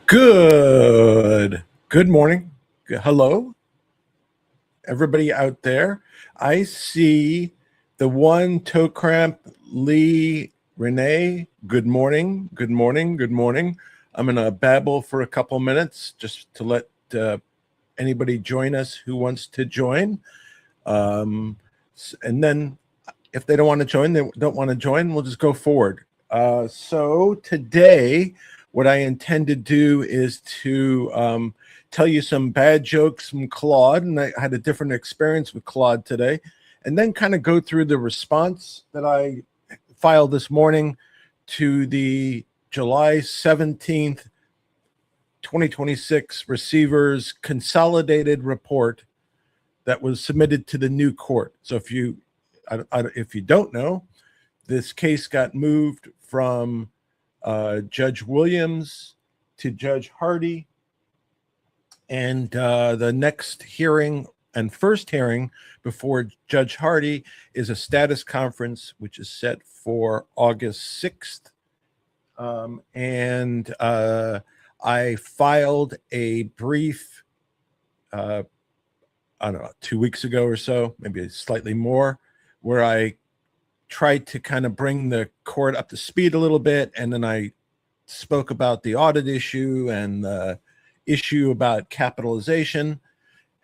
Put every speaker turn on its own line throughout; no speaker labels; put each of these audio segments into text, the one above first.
Good morning. Hello, everybody out there. I see the one toe cramp Lee Renee. Good morning. Good morning. Good morning. I'm gonna babble for a couple minutes just to let anybody join us who wants to join. And then if they don't want to join, they don't want to join, we'll just go forward. So today, what I intend to do is to tell you some bad jokes from Claude, and I had a different experience with Claude today, and then kind of go through the response that I filed this morning to the July 17th, 2026 Receivers Consolidated Report that was submitted to the new court. So if you don't know, this case got moved from Judge Williams to Judge Hardy, and the next hearing and first hearing before Judge Hardy is a status conference, which is set for August 6th. And I filed a brief, I don't know, 2 weeks ago or so, maybe slightly more, where I tried to kind of bring the court up to speed a little bit. And then I spoke about the audit issue and the issue about capitalization.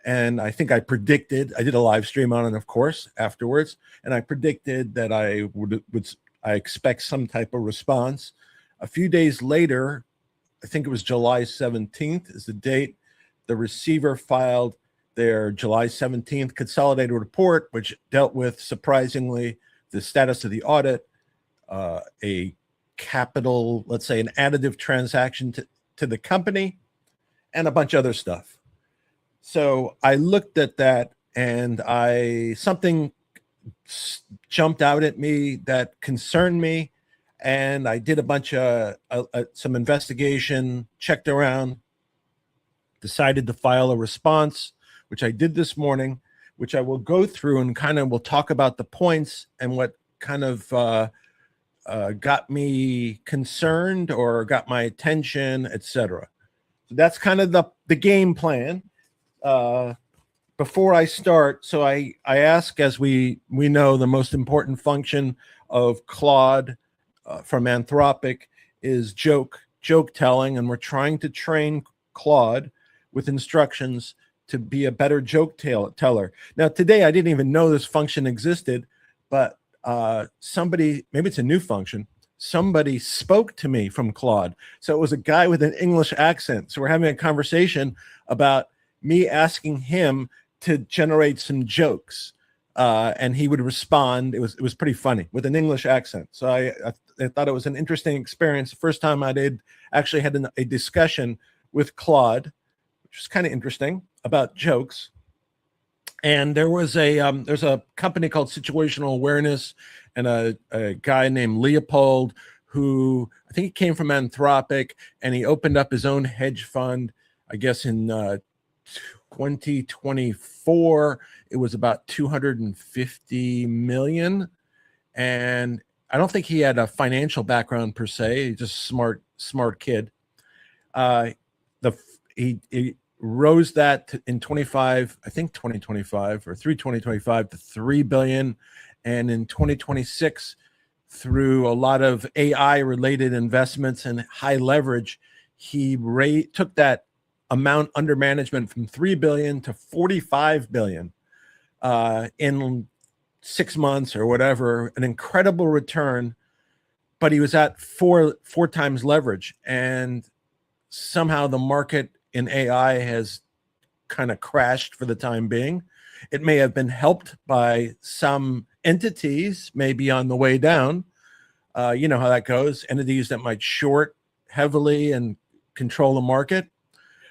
And I think I did a live stream on it, of course, afterwards. And I predicted that I expect some type of response. A few days later, I think it was July 17th is the date, the receiver filed their July 17th consolidated report, which dealt with, surprisingly, the status of the audit, a capital, let's say an additive transaction to the company, and a bunch of other stuff. So I looked at that and something jumped out at me that concerned me. And I did a bunch of some investigation, checked around, decided to file a response, which I did this morning, which I will go through and kind of will talk about the points and what kind of got me concerned or got my attention, etc. So that's kind of the game plan. Before I start, so I ask, as we know, the most important function of Claude from Anthropic is joke telling, and we're trying to train Claude with instructions to be a better joke teller. Now, today I didn't even know this function existed, but somebody, maybe it's a new function, somebody spoke to me from Claude. So it was a guy with an English accent. So we're having a conversation about me asking him to generate some jokes, and he would respond. It was pretty funny with an English accent. So I thought it was an interesting experience. The first time I actually had a discussion with Claude, which was kind of interesting, about jokes. And there's a company called Situational Awareness, and a guy named Leopold, who I think he came from Anthropic, and he opened up his own hedge fund, I guess in 2024. It was about 250 million. And I don't think he had a financial background per se. He's just a smart kid. He rose that in 2025 or through 2025 to 3 billion. And in 2026, through a lot of AI related investments and high leverage, he took that amount under management from 3 billion to 45 billion in 6 months or whatever. An incredible return, but he was at four times leverage, and somehow the market in AI has kind of crashed for the time being. It may have been helped by some entities, maybe on the way down. You know how that goes. Entities that might short heavily and control the market.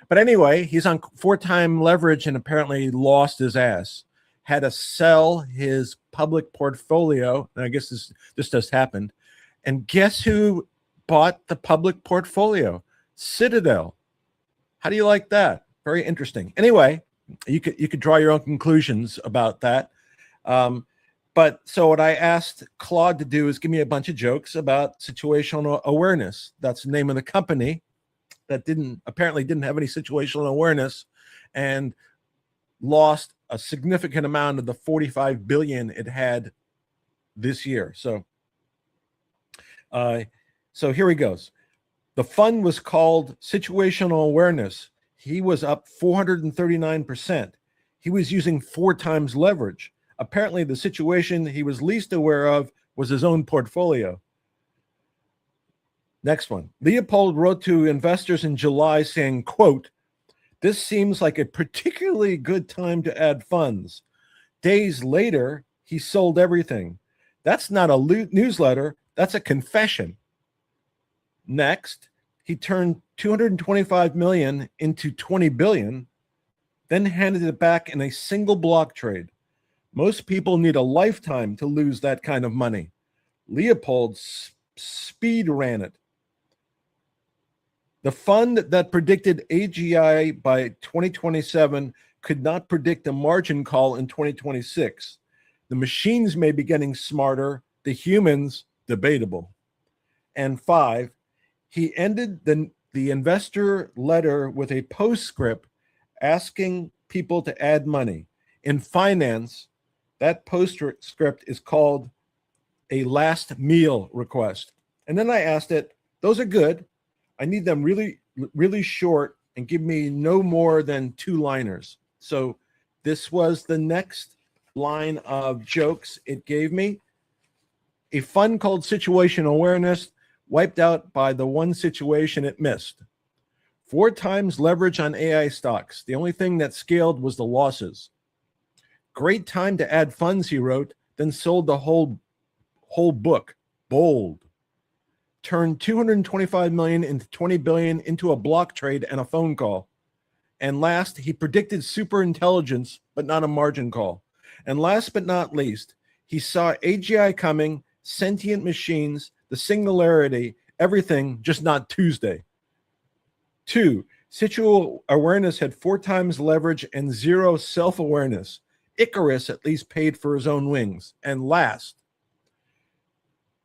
But anyway, he's on 4-time leverage and apparently lost his ass. Had to sell his public portfolio. And I guess this just happened. And guess who bought the public portfolio? Citadel. How do you like that? Very interesting. Anyway, you could draw your own conclusions about that. But so what I asked Claude to do is give me a bunch of jokes about situational awareness. That's the name of the company that apparently didn't have any situational awareness and lost a significant amount of the 45 billion it had this year. So here he goes. The fund was called Situational Awareness. He was up 439%. He was using 4 times leverage. Apparently, the situation he was least aware of was his own portfolio. Next one. Leopold wrote to investors in July saying, quote, "This seems like a particularly good time to add funds." Days later, he sold everything. That's not a newsletter. That's a confession. Next, he turned 225 million into 20 billion, then handed it back in a single block trade. Most people need a lifetime to lose that kind of money. Leopold speed ran it. The fund that predicted AGI by 2027 could not predict a margin call in 2026. The machines may be getting smarter, the humans, debatable. And 5, he ended the investor letter with a postscript asking people to add money. In finance, that postscript is called a last meal request. And then I asked it, those are good. I need them really, really short and give me no more than 2-liners. So this was the next line of jokes it gave me. A fund called Situational Awareness wiped out by the one situation it missed. 4 times leverage on AI stocks. The only thing that scaled was the losses. Great time to add funds, he wrote, then sold the whole book. Bold. Turned 225 million into 20 billion into a block trade and a phone call. And last, he predicted super intelligence, but not a margin call. And last but not least, he saw AGI coming, sentient machines, the singularity, everything, just not Tuesday. 2, Situational Awareness had 4 times leverage and 0 self-awareness. Icarus at least paid for his own wings. And last,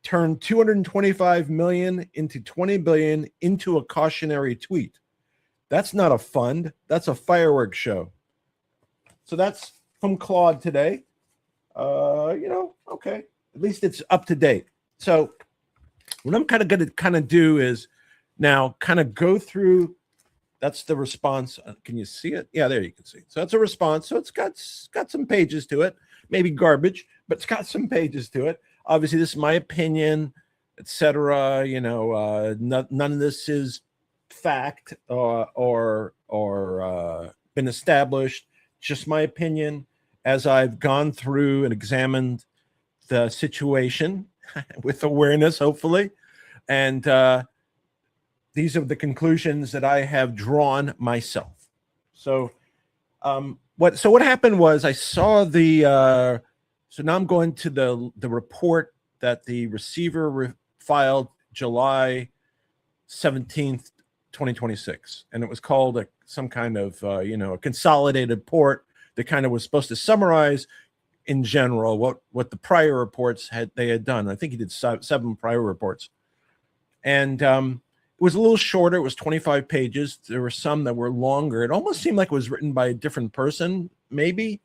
turned 225 million into 20 billion into a cautionary tweet. That's not a fund. That's a fireworks show. So that's from Claude today. Okay. At least it's up to date. So what I'm kind of going to do is now kind of go through. That's the response. Can you see it? Yeah, there you can see. So that's a response. So it's got some pages to it. Maybe garbage, but it's got some pages to it. Obviously, this is my opinion, etc. None of this is fact or been established. Just my opinion as I've gone through and examined the situation with awareness, hopefully, and these are the conclusions that I have drawn myself. So, what happened was I saw the. So now I'm going to the report that the receiver filed July 17th, 2026, and it was called some kind of a consolidated report that kind of was supposed to summarize in general what the prior reports had done. I think he did 7 prior reports, and it was a little shorter. It was 25 pages. There were some that were longer. It almost seemed like it was written by a different person. Maybe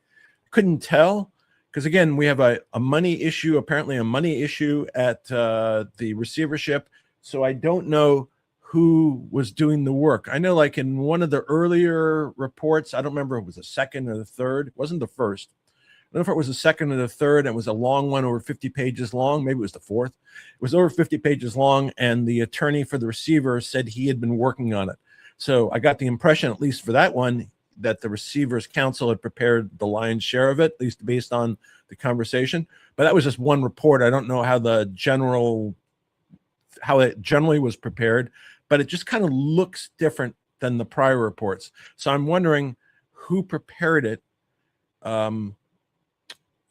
couldn't tell. Because again, we have a money issue, apparently a money issue at the receivership. So I don't know who was doing the work. I know like in one of the earlier reports, I don't remember if it was the second or the third. It wasn't the first. I don't know if it was the second or the third. It was a long one, over 50 pages long. Maybe it was the fourth. It was over 50 pages long. And the attorney for the receiver said he had been working on it. So I got the impression, at least for that one, that the receiver's counsel had prepared the lion's share of it, at least based on the conversation. But that was just one report. I don't know how it generally was prepared, but it just kind of looks different than the prior reports. So I'm wondering who prepared it.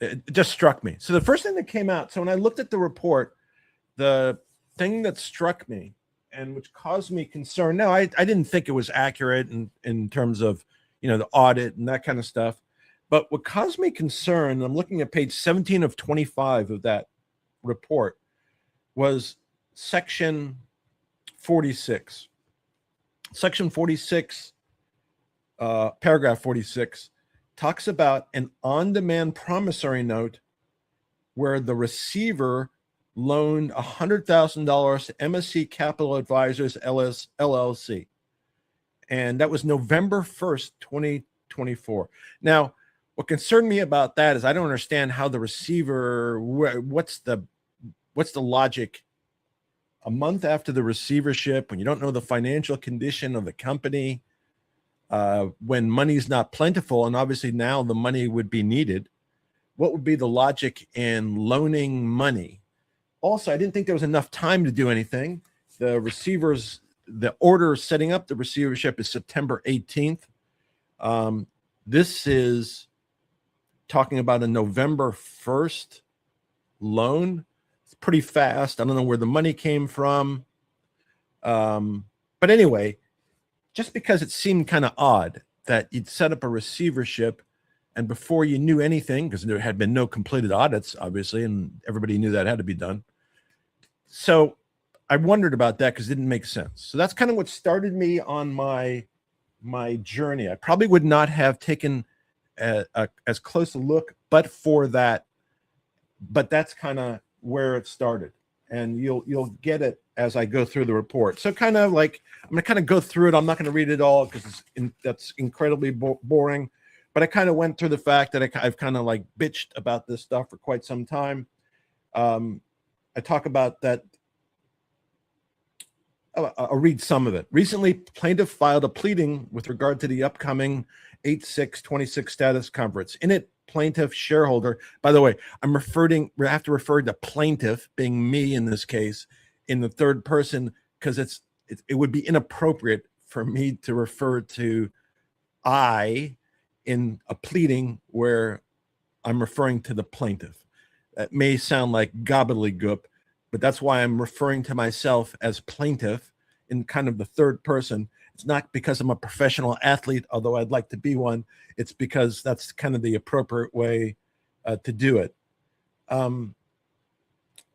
It just struck me. So the first thing that came out, so when I looked at the report, the thing that struck me and which caused me concern. Now, I didn't think it was accurate in terms of the audit and that kind of stuff. But what caused me concern, I'm looking at page 17 of 25 of that report, was section 46. Section 46, paragraph 46, talks about an on-demand promissory note where the receiver loaned $100,000 to MSC Capital Advisors LLC. And that was November 1st, 2024. Now, what concerned me about that is I don't understand how the receiver, what's the logic a month after the receivership, when you don't know the financial condition of the company, when money's not plentiful, and obviously now the money would be needed. What would be the logic in loaning money? Also, I didn't think there was enough time to do anything. The order setting up the receivership is September 18th. This is talking about a November 1st loan. It's pretty fast. I don't know where the money came from. But anyway, just because it seemed kind of odd that you'd set up a receivership and before you knew anything, because there had been no completed audits, obviously, and everybody knew that had to be done. So I wondered about that because it didn't make sense. So that's kind of what started me on my journey. I probably would not have taken as close a look but for that, but that's kind of where it started. And you'll get it as I go through the report. So kind of like, I'm going to kind of go through it. I'm not going to read it all because that's incredibly boring. But I kind of went through the fact that I've kind of like bitched about this stuff for quite some time. I talk about that. I'll read some of it. Recently, plaintiff filed a pleading with regard to the upcoming 8/6/26 status conference. In it, plaintiff shareholder, by the way, we have to refer to plaintiff, being me in this case, in the third person, because it would be inappropriate for me to refer to I in a pleading where I'm referring to the plaintiff. That may sound like gobbledygook, but that's why I'm referring to myself as plaintiff in kind of the third person. It's not because I'm a professional athlete, although I'd like to be one. It's because that's kind of the appropriate way to do it.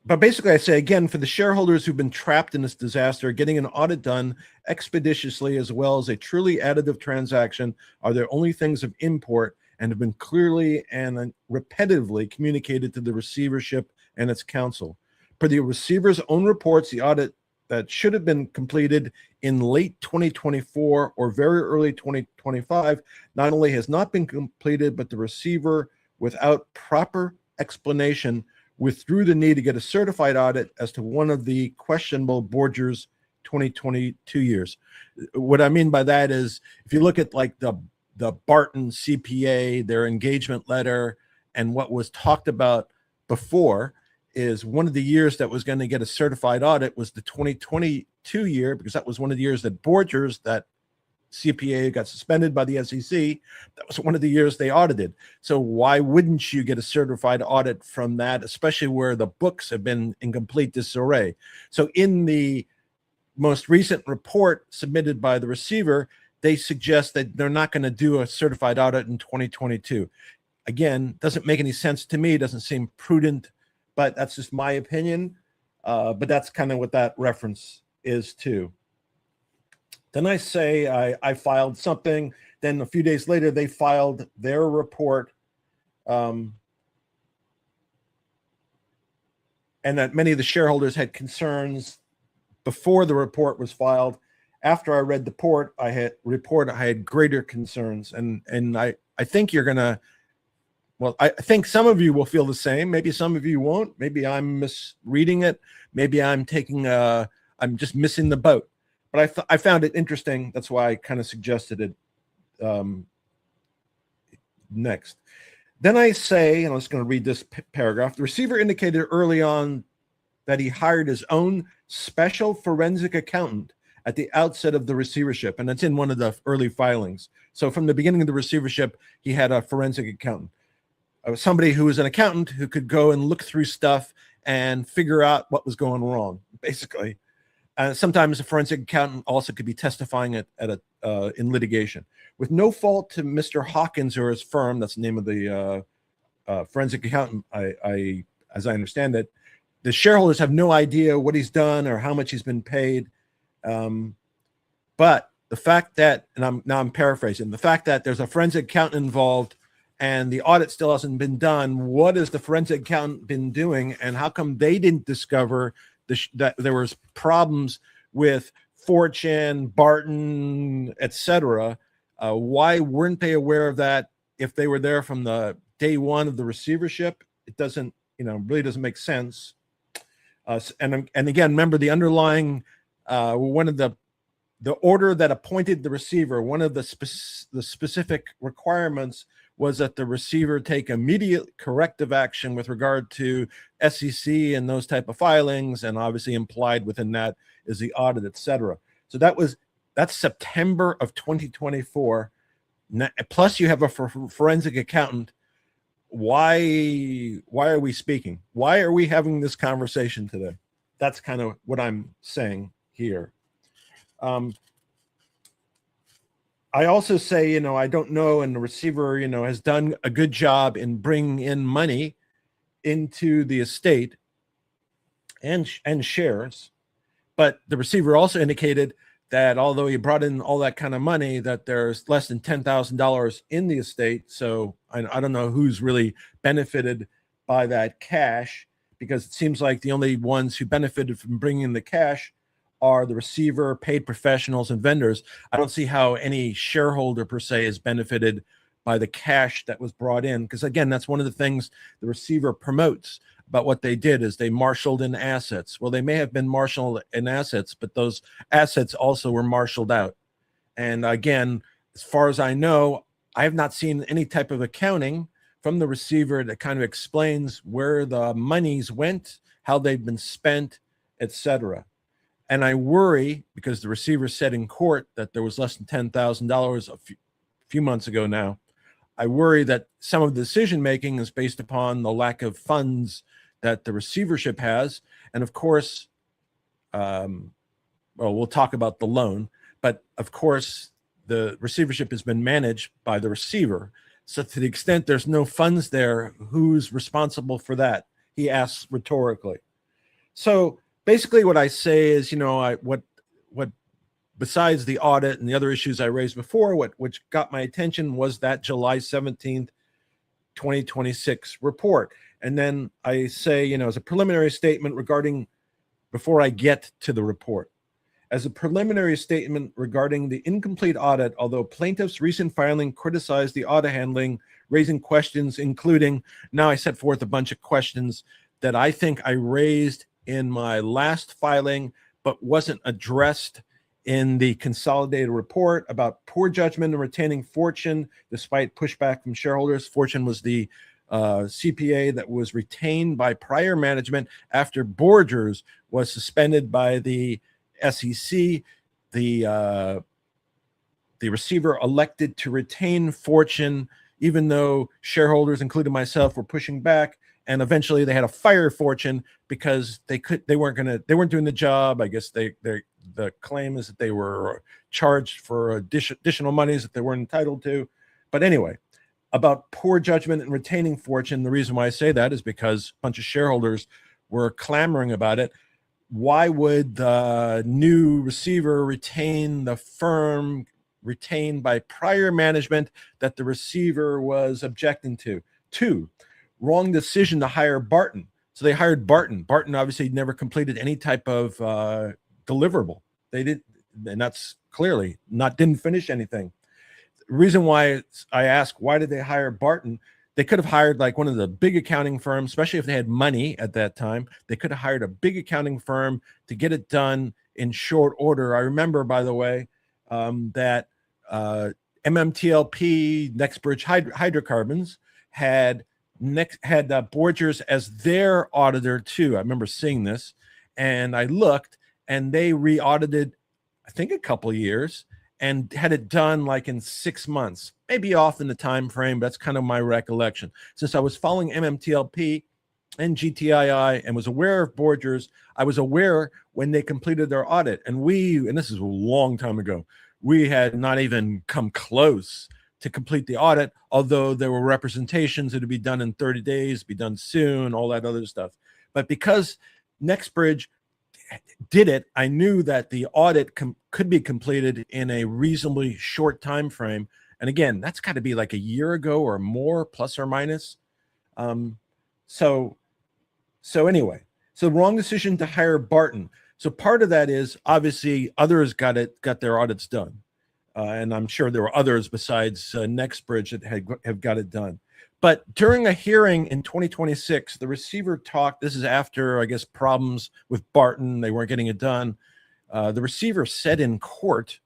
But basically, I say, again, for the shareholders who've been trapped in this disaster, getting an audit done expeditiously as well as a truly additive transaction are the only things of import and have been clearly and repetitively communicated to the receivership and its counsel. Per the receiver's own reports, the audit that should have been completed in late 2024 or very early 2025 not only has not been completed, but the receiver, without proper explanation, withdrew the need to get a certified audit as to one of the questionable Borger's 2022 years. What I mean by that is, if you look at like the Barton CPA, their engagement letter, and what was talked about before, is one of the years that was going to get a certified audit was the 2022 year, because that was one of the years that Borgers, that CPA, got suspended by the SEC. That was one of the years they audited. So why wouldn't you get a certified audit from that, especially where the books have been in complete disarray? So in the most recent report submitted by the receiver, they suggest that they're not going to do a certified audit in 2022. Again, doesn't make any sense to me. Doesn't seem prudent, but that's just my opinion. But that's kind of what that reference is too. Then I say I filed something. Then a few days later, they filed their report. And that many of the shareholders had concerns before the report was filed. After I read the report, I had greater concerns. And I think you're going to, well, I think some of you will feel the same. Maybe some of you won't. Maybe I'm misreading it. Maybe I'm just missing the boat. But I found it interesting. That's why I kind of suggested it next. Then I say, and I'm just going to read this paragraph. The receiver indicated early on that he hired his own special forensic accountant at the outset of the receivership. And that's in one of the early filings. So from the beginning of the receivership, he had a forensic accountant. Somebody who was an accountant who could go and look through stuff and figure out what was going wrong, basically. Sometimes a forensic accountant also could be testifying in litigation. With no fault to Mr. Hawkins or his firm, that's the name of the forensic accountant, as I understand it, the shareholders have no idea what he's done or how much he's been paid. But the fact that, and I'm paraphrasing, the fact that there's a forensic accountant involved and the audit still hasn't been done, what has the forensic accountant been doing, and how come they didn't discover that there was problems with Fortune, Barton, etc.? Why weren't they aware of that if they were there from the day one of the receivership? It doesn't, really doesn't make sense. And again, remember the underlying one of the order that appointed the receiver. One of the specific requirements was that the receiver take immediate corrective action with regard to SEC and those type of filings, and obviously implied within that is the audit, etc. So that's September of 2024. Plus, you have a forensic accountant. Why are we speaking? Why are we having this conversation today? That's kind of what I'm saying here. I also say, I don't know, and the receiver, has done a good job in bringing in money into the estate and shares. But the receiver also indicated that although he brought in all that kind of money, that there's less than $10,000 in the estate. So I don't know who's really benefited by that cash, because it seems like the only ones who benefited from bringing in the cash are the receiver, paid professionals, and vendors. I don't see how any shareholder per se is benefited by the cash that was brought in, because again, that's one of the things the receiver promotes about what they did is they marshaled in assets. Well, they may have been marshaled in assets, but those assets also were marshaled out. And again, as far as I know, I have not seen any type of accounting from the receiver that kind of explains where the monies went, how they've been spent, etc. And I worry, because the receiver said in court that there was less than $10,000 a few months ago now. I worry that some of the decision-making is based upon the lack of funds that the receivership has. And of course, we'll talk about the loan, but of course, the receivership has been managed by the receiver. So to the extent there's no funds there, who's responsible for that? He asks rhetorically. So basically what I say is, what besides the audit and the other issues I raised before, which got my attention was that July 17th, 2026 report. And then I say, as a preliminary statement regarding, before I get to the report, as a preliminary statement regarding the incomplete audit, although plaintiff's recent filing criticized the audit handling, raising questions, including, now I set forth a bunch of questions that I think I raised in my last filing, but wasn't addressed in the consolidated report about poor judgment in retaining Fortune, despite pushback from shareholders. Fortune was the CPA that was retained by prior management after Borgers was suspended by the SEC. The receiver elected to retain Fortune, even though shareholders, including myself, were pushing back. And eventually they had to fire Fortune because they weren't doing the job. I guess the claim is that they were charged for additional monies that they weren't entitled to. But anyway, about poor judgment and retaining Fortune, the reason why I say that is because a bunch of shareholders were clamoring about it. Why would the new receiver retain the firm retained by prior management that the receiver was objecting to? 2, wrong decision to hire Barton. So they hired Barton. Barton obviously never completed any type of deliverable. They did, and that's clearly didn't finish anything. The reason why I ask, why did they hire Barton? They could have hired like one of the big accounting firms, especially if they had money at that time. They could have hired a big accounting firm to get it done in short order. I remember, by the way, that MMTLP, Nextbridge Hydrocarbons, had Borgers as their auditor too. I remember seeing this, and I looked, and they re-audited, I think, a couple of years, and had it done like in 6 months, maybe off in the time frame. But that's kind of my recollection. Since I was following MMTLP and GTII and was aware of Borgers, I was aware when they completed their audit, and this is a long time ago, we had not even come close to complete the audit, although there were representations that would be done in 30 days, be done soon, all that other stuff. But because Nextbridge did it, I knew that the audit could be completed in a reasonably short time frame. And again, that's got to be like a year ago or more, plus or minus. So anyway, so wrong decision to hire Barton. So part of that is obviously others got their audits done. And I'm sure there were others besides NextBridge that have got it done. But during a hearing in 2026, the receiver talked, this is after, I guess, problems with Barton, they weren't getting it done. The receiver said in court,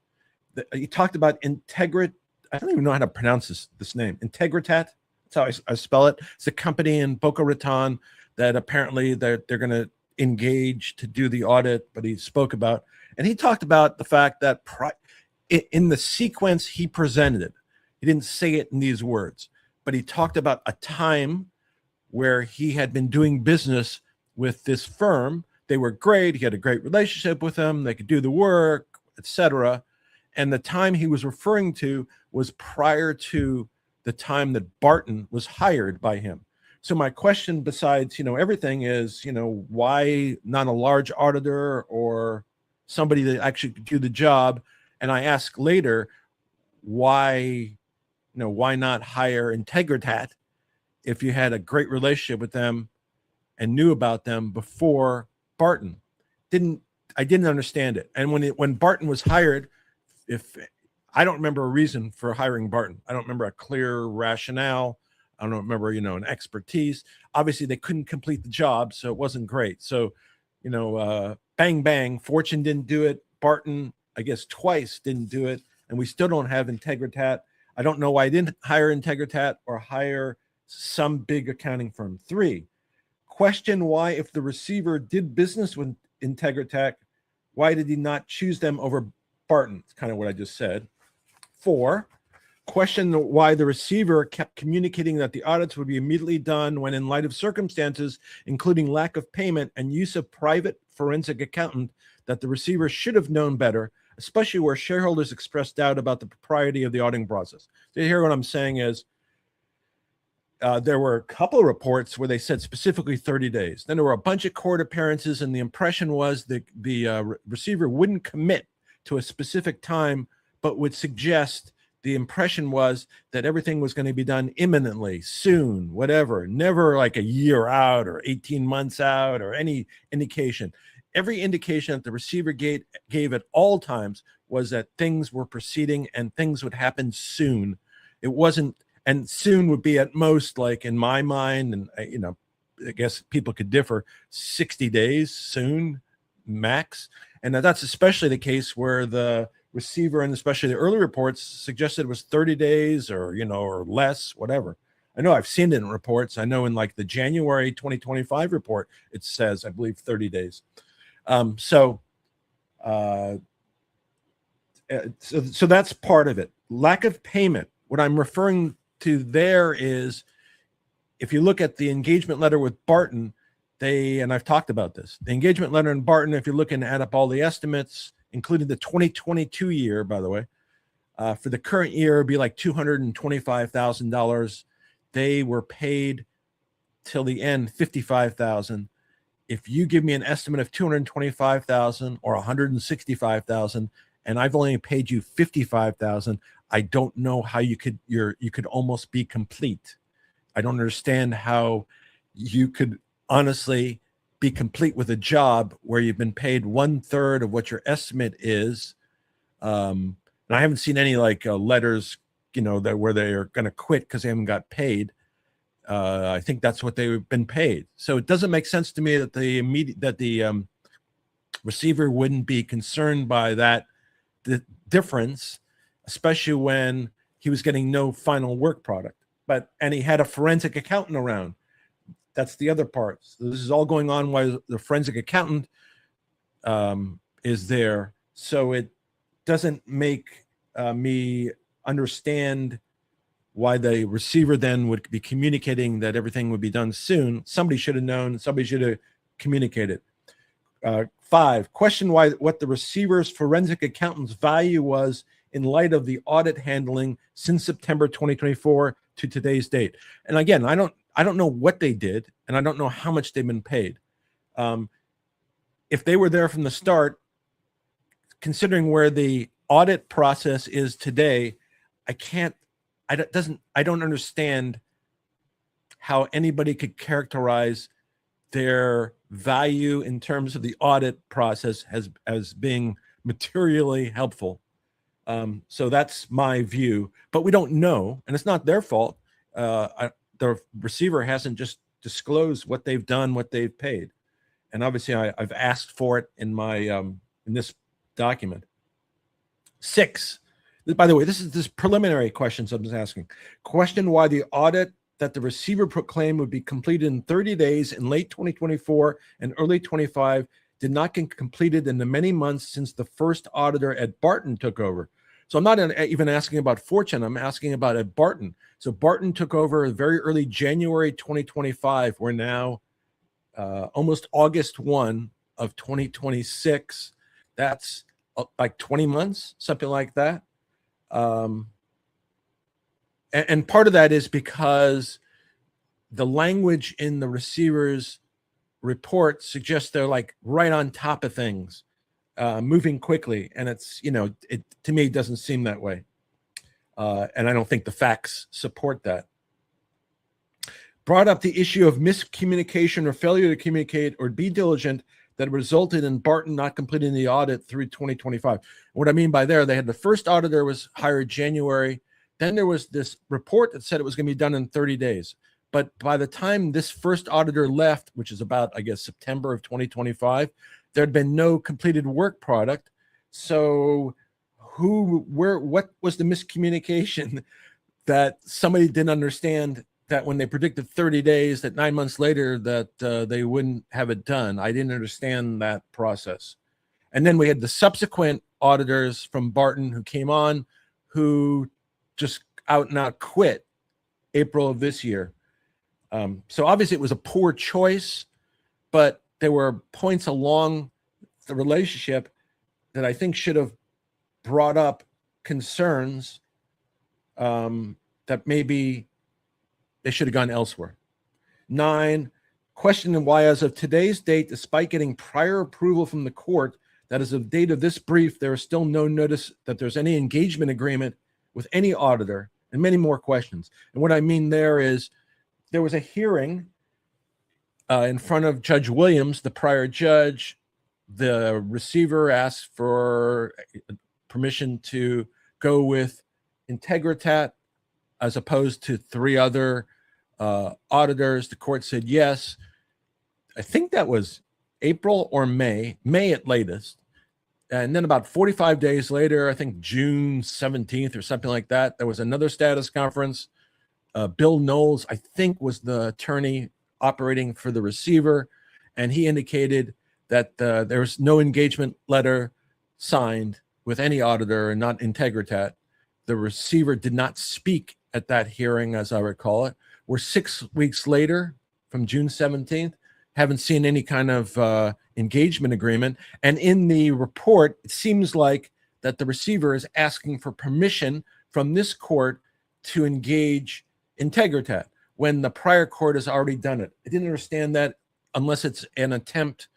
that he talked about Integrit, I don't even know how to pronounce this name, Integritat, that's how I spell it. It's a company in Boca Raton that apparently they're going to engage to do the audit, but he spoke about, and he talked about the fact that in the sequence he presented it, he didn't say it in these words, but he talked about a time where he had been doing business with this firm. They were great. He had a great relationship with them. They could do the work, etc. And the time he was referring to was prior to the time that Barton was hired by him. So my question, besides, everything is, why not a large auditor or somebody that actually could do the job? And I ask later, why not hire Integritat if you had a great relationship with them and knew about them before Barton? I didn't understand it. And when Barton was hired, I don't remember a reason for hiring Barton. I don't remember a clear rationale. I don't remember, an expertise. Obviously, they couldn't complete the job, so it wasn't great. So, bang, bang, Fortune didn't do it. Barton, I guess, twice didn't do it. And we still don't have Integritat. I don't know why I didn't hire Integritat or hire some big accounting firm. 3, question why, if the receiver did business with Integritat, why did he not choose them over Barton? It's kind of what I just said. 4, question why the receiver kept communicating that the audits would be immediately done when, in light of circumstances, including lack of payment and use of private forensic accountant, that the receiver should have known better, especially where shareholders expressed doubt about the propriety of the auditing process. So here what I'm saying is, there were a couple of reports where they said specifically 30 days. Then there were a bunch of court appearances, and the impression was that the receiver wouldn't commit to a specific time, but would suggest, the impression was that everything was going to be done imminently, soon, whatever, never like a year out or 18 months out or any indication. Every indication that the receiver gave at all times was that things were proceeding and things would happen soon. It wasn't, and soon would be at most, like in my mind, and I guess people could differ, 60 days soon max. And that's especially the case where the receiver, and especially the early reports, suggested it was 30 days or or less, whatever. I know I've seen it in reports. I know in like the January 2025 report, it says, I believe, 30 days. So that's part of it. Lack of payment. What I'm referring to there is, if you look at the engagement letter with Barton, and I've talked about this, the engagement letter in Barton, if you're looking to add up all the estimates, including the 2022 year, by the way, for the current year, it'd be like $225,000. They were paid till the end $55,000. If you give me an estimate of $225,000 or $165,000, and I've only paid you $55,000, I don't know how you could almost be complete. I don't understand how you could honestly be complete with a job where you've been paid 1/3 of what your estimate is. And I haven't seen any letters, that where they are going to quit because they haven't got paid. I think that's what they've been paid. So it doesn't make sense to me that the receiver wouldn't be concerned by the difference, especially when he was getting no final work product. And he had a forensic accountant around. That's the other part. So this is all going on while the forensic accountant is there. So it doesn't make me understand why the receiver then would be communicating that everything would be done soon. Somebody should have known. Somebody should have communicated. 5, question what the receiver's forensic accountant's value was in light of the audit handling since September 2024 to today's date. And again, I don't know what they did, and I don't know how much they've been paid. if they were there from the start, considering where the audit process is today, I don't understand how anybody could characterize their value in terms of the audit process as being materially helpful. So that's my view, but we don't know, and it's not their fault. The receiver hasn't just disclosed what they've done, what they've paid, and obviously I've asked for it in my in this document. 6. By the way, this preliminary questions I'm just asking. Question why the audit that the receiver proclaimed would be completed in 30 days in late 2024 and early 25 did not get completed in the many months since the first auditor at Barton took over. So I'm not even asking about Fortune. I'm asking about at Barton. So Barton took over very early January 2025. We're now almost August 1 of 2026. That's like 20 months, something like that. And part of that is because the language in the receiver's report suggests they're like right on top of things, moving quickly. And it's, it to me, it doesn't seem that way. And I don't think the facts support that. Brought up the issue of miscommunication or failure to communicate or be diligent that resulted in Barton not completing the audit through 2025. What I mean by there, they had the first auditor was hired January. Then there was this report that said it was going to be done in 30 days. But by the time this first auditor left, which is about, I guess, September of 2025, there had been no completed work product. So what was the miscommunication that somebody didn't understand that when they predicted 30 days, that 9 months later that they wouldn't have it done? I didn't understand that process. And then we had the subsequent auditors from Barton who came on, who just out and out quit April of this year. So obviously it was a poor choice, but there were points along the relationship that I think should have brought up concerns that maybe they should have gone elsewhere. 9, questioning why as of today's date, despite getting prior approval from the court, that as of date of this brief, there is still no notice that there's any engagement agreement with any auditor, and many more questions. And what I mean there is there was a hearing in front of Judge Williams, the prior judge. The receiver asked for permission to go with Integritat as opposed to 3 other auditors. The court said yes. I think that was April or May at latest. And then about 45 days later, I think June 17th or something like that, there was another status conference. Bill Knowles, I think, was the attorney operating for the receiver, and he indicated that there was no engagement letter signed with any auditor and not Integritat. The receiver did not speak at that hearing, as I recall it. We're 6 weeks later from June 17th. Haven't seen any kind of engagement agreement. And in the report, it seems like that the receiver is asking for permission from this court to engage Integritat when the prior court has already done it. I didn't understand that unless it's an attempt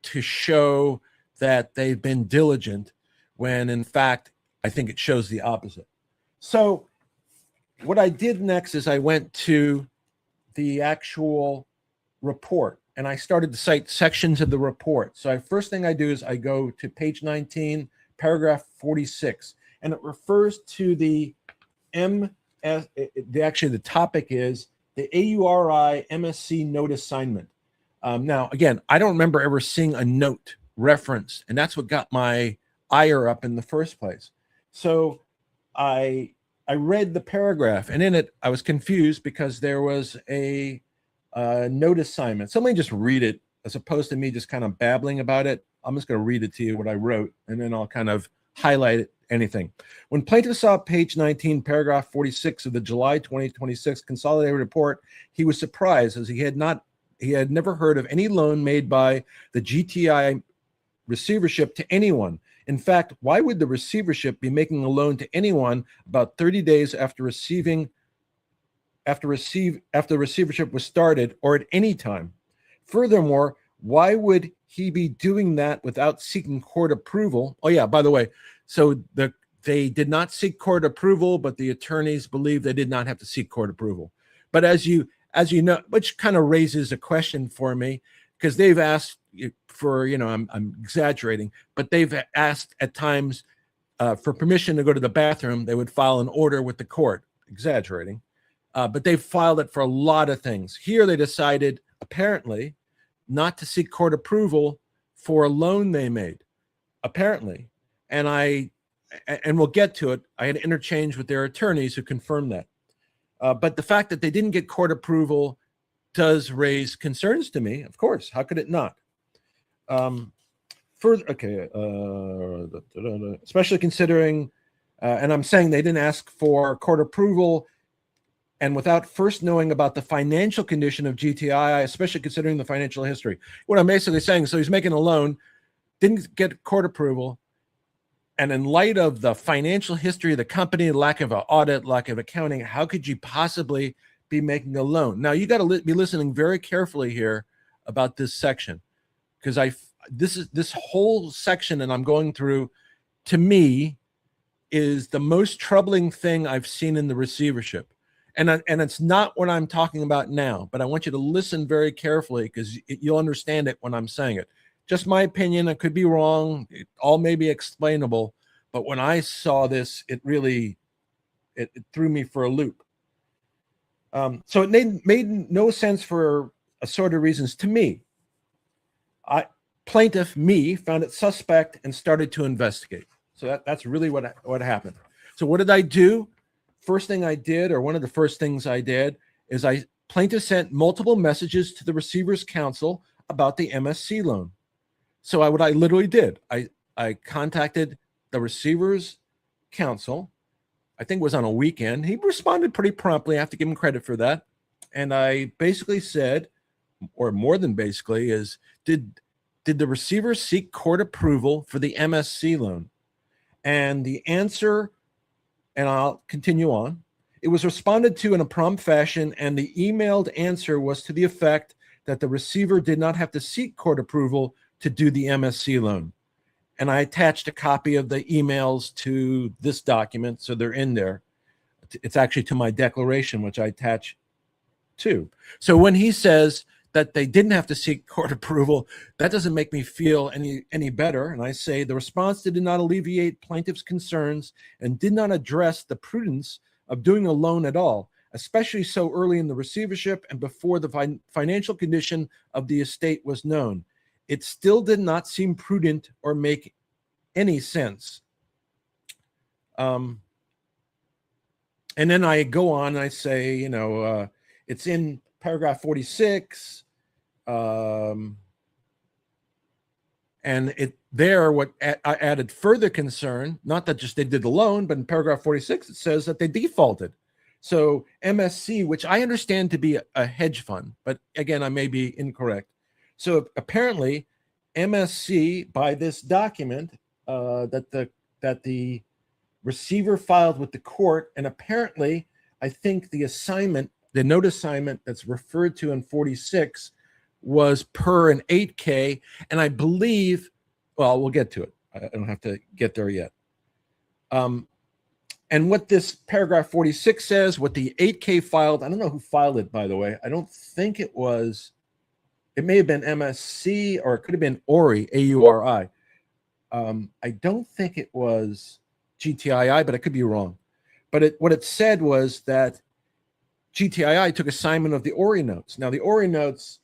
to show that they've been diligent, when in fact, I think it shows the opposite. So what I did next is I went to the actual report and I started to cite sections of the report. So first thing I do is I go to page 19, paragraph 46, and it refers to the actually the topic is the AURI MSc note assignment. Now, again, I don't remember ever seeing a note referenced, and that's what got my ire up in the first place. So I read the paragraph, and in it, I was confused because there was a note assignment. So let me just read it as opposed to me just kind of babbling about it. I'm just going to read it to you, what I wrote, and then I'll kind of highlight anything. When plaintiff saw page 19, paragraph 46 of the July 2026 consolidated report, he was surprised as he had never heard of any loan made by the GTI receivership to anyone. In fact, why would the receivership be making a loan to anyone about 30 days after the receivership was started or at any time? Furthermore, Why would he be doing that without seeking court approval? Oh yeah, by the way, so they did not seek court approval, but the attorneys believe they did not have to seek court approval. But as you know, which kind of raises a question for me, because they've asked for, I'm exaggerating, but they've asked at times for permission to go to the bathroom. They would file an order with the court, exaggerating, but they've filed it for a lot of things. Here they decided, apparently, not to seek court approval for a loan they made, apparently. And we'll get to it. I had an interchange with their attorneys who confirmed that. But the fact that they didn't get court approval does raise concerns to me, of course. How could it not? Further, okay, especially considering, and I'm saying they didn't ask for court approval, and without first knowing about the financial condition of GTI, especially considering the financial history. What I'm basically saying, so he's making a loan, didn't get court approval, and in light of the financial history of the company, lack of an audit, lack of accounting, how could you possibly be making a loan? Now, you got to be listening very carefully here about this section, because this whole section that I'm going through, to me, is the most troubling thing I've seen in the receivership. And it's not what I'm talking about now, but I want you to listen very carefully, because you'll understand it when I'm saying it. Just my opinion, I could be wrong. It all may be explainable, but when I saw this, it really it threw me for a loop. So it made no sense for assorted reasons to me. Plaintiff, me, found it suspect and started to investigate. So that's really what happened. So what did I do? First thing I did, or one of the first things I did, is plaintiff sent multiple messages to the receiver's counsel about the MSC loan. So what I literally did, I contacted the receiver's counsel. I think it was on a weekend. He responded pretty promptly. I have to give him credit for that. And I basically said, or more than basically, is did the receiver seek court approval for the MSC loan? And the answer, and I'll continue on, it was responded to in a prompt fashion, and the emailed answer was to the effect that the receiver did not have to seek court approval to do the MSC loan. And I attached a copy of the emails to this document, so they're in there. It's actually to my declaration, which I attach to. So when he says that they didn't have to seek court approval, that doesn't make me feel any better. And I say the response did not alleviate plaintiff's concerns and did not address the prudence of doing a loan at all, especially so early in the receivership and before the financial condition of the estate was known. It still did not seem prudent or make any sense. And then I go on and I say, it's in paragraph 46. And what I added further concern, not that just they did the loan, but in paragraph 46, it says that they defaulted. So MSC, which I understand to be a hedge fund, but again, I may be incorrect. So apparently MSC, by this document that the receiver filed with the court, and apparently I think the note assignment that's referred to in 46 was per an 8K, and I believe, well, we'll get to it. I don't have to get there yet. And what this paragraph 46 says, what the 8K filed, I don't know who filed it, by the way. I don't think it may have been MSC, or it could have been Ori, AURI. I don't think it was GTII, but I could be wrong. But what it said was that GTII took assignment of the Ori notes. Now, the Ori notes,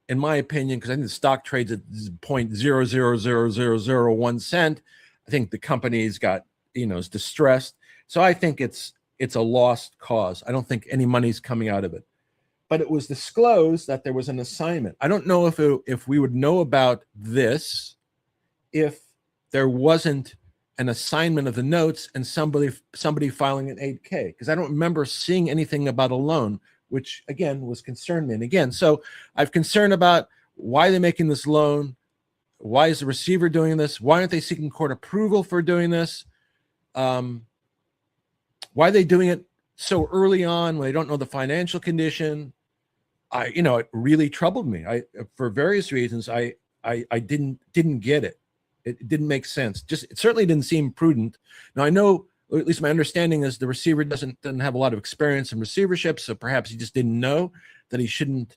in my opinion, because I think the stock trades at 0.000001 cent, I think the company's got, is distressed. So I think it's a lost cause. I don't think any money's coming out of it. But it was disclosed that there was an assignment. I don't know if we would know about this if there wasn't an assignment of the notes and somebody filing an 8K, because I don't remember seeing anything about a loan, which again was concerned me. And again, so I've concern about why they're making this loan. Why is the receiver doing this? Why aren't they seeking court approval for doing this? Why are they doing it so early on when they don't know the financial condition? it really troubled me. For various reasons, I didn't get it. It didn't make sense. It certainly didn't seem prudent. Now I know, or at least my understanding is, the receiver doesn't have a lot of experience in receivership, so perhaps he just didn't know that he shouldn't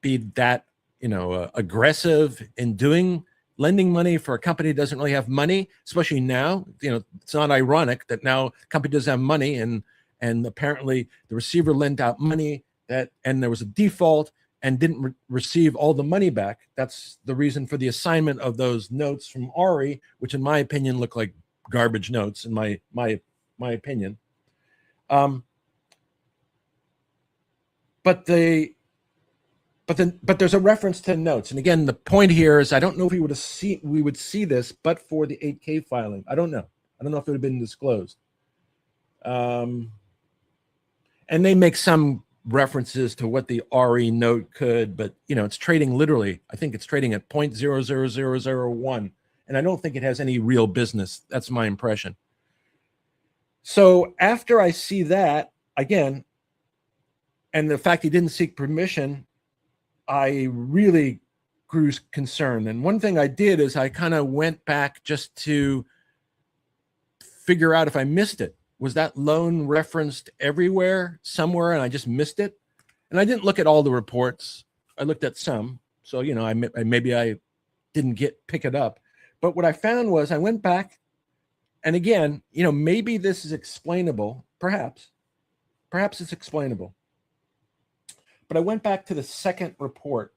be that aggressive in lending money for a company that doesn't really have money, especially now. It's not ironic that now the company doesn't have money, and apparently the receiver lent out money and there was a default and didn't receive all the money back. That's the reason for the assignment of those notes from Ari, which in my opinion look like garbage notes, in my opinion. But there's a reference to notes. And again, the point here is, I don't know if we would see this, but for the 8K filing. I don't know if it would have been disclosed. And they make some references to what the RE note could, but it's trading literally, I think it's trading at 0.00001, and I don't think it has any real business. That's my impression. So after I see that again, and the fact he didn't seek permission, I really grew concerned. And one thing I did is I kind of went back just to figure out if I missed it. Was that loan referenced everywhere, somewhere, and I just missed it? And I didn't look at all the reports. I looked at some. So, maybe I didn't pick it up. But what I found was, I went back, and again, maybe this is explainable. Perhaps it's explainable. But I went back to the second report,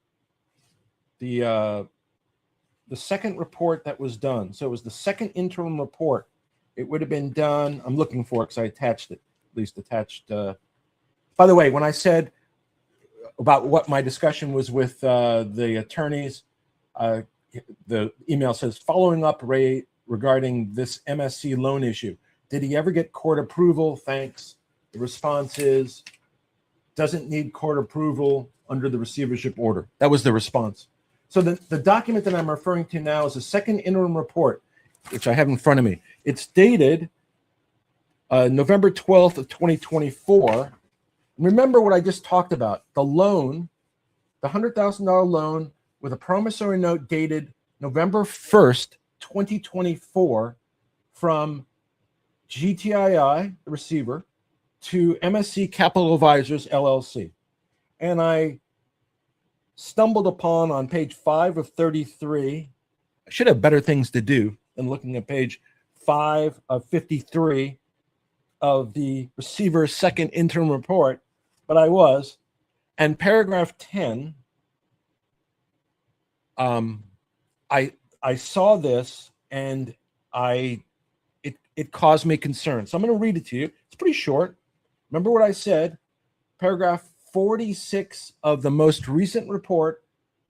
the second report that was done. So it was the second interim report. It would have been done. I'm looking for it because I attached it, at least attached. By the way, when I said about what my discussion was with the attorneys, the email says, following up, Ray, regarding this MSC loan issue. Did he ever get court approval? Thanks. The response is, doesn't need court approval under the receivership order. That was the response. So the document that I'm referring to now is the second interim report, which I have in front of me. It's dated November 12th of 2024. Remember what I just talked about, the loan, the $100,000 loan with a promissory note dated November 1st, 2024 from GTII, the receiver, to MSC Capital Advisors, LLC. And I stumbled upon on page 5 of 33. I should have better things to do than looking at page 5 of 53 of the receiver's second interim report, but I was. And paragraph 10, I saw this, and it caused me concern. So I'm going to read it to you. It's pretty short. Remember what I said? Paragraph 46 of the most recent report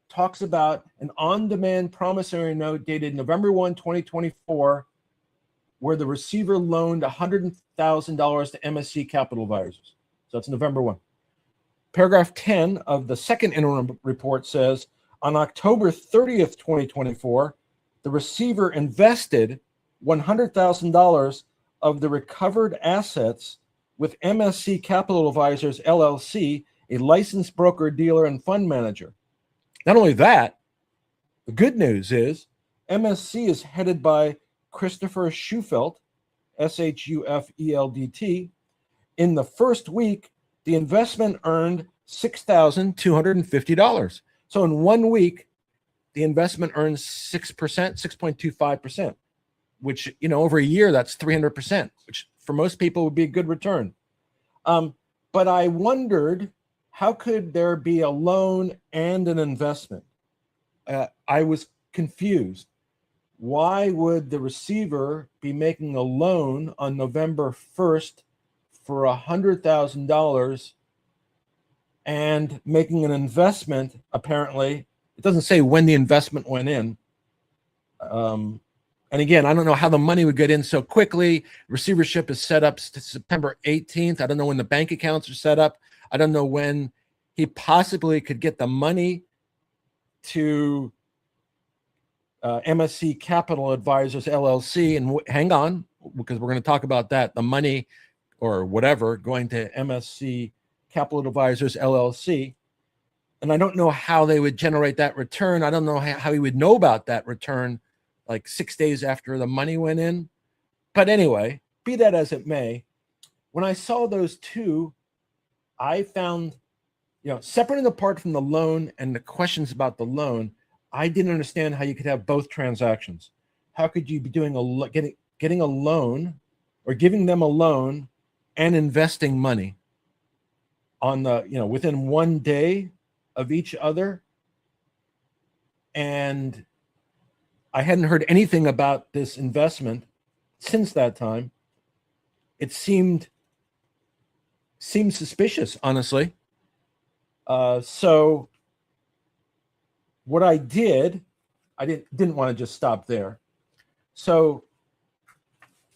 talks about an on-demand promissory note dated November 1, 2024, where the receiver loaned $100,000 to MSC Capital Advisors. So that's November 1. Paragraph 10 of the second interim report says, on October 30th, 2024, the receiver invested $100,000 of the recovered assets with MSC Capital Advisors, LLC, a licensed broker, dealer, and fund manager. Not only that, the good news is MSC is headed by Christopher Schufelt, Schufelt. In the first week, the investment earned $6,250. So in 1 week, the investment earns 6%, 6.25%, which, over a year, that's 300%, which for most people would be a good return. But I wondered, how could there be a loan and an investment? I was confused. Why would the receiver be making a loan on November 1st for $100,000 and making an investment? Apparently, it doesn't say when the investment went in. And again, I don't know how the money would get in so quickly. Receivership is set up September 18th. I don't know when the bank accounts are set up. I don't know when he possibly could get the money to MSC Capital Advisors, LLC. And hang on, because we're going to talk about that. The money or whatever going to MSC Capital Advisors, LLC. And I don't know how they would generate that return. I don't know how he would know about that return like 6 days after the money went in. But anyway, be that as it may, when I saw those two, I found, separate and apart from the loan and the questions about the loan, I didn't understand how you could have both transactions. How could you be doing getting a loan or giving them a loan and investing money on within 1 day of each other? And I hadn't heard anything about this investment since that time. It seemed suspicious, honestly. So what I did, I didn't want to just stop there. So,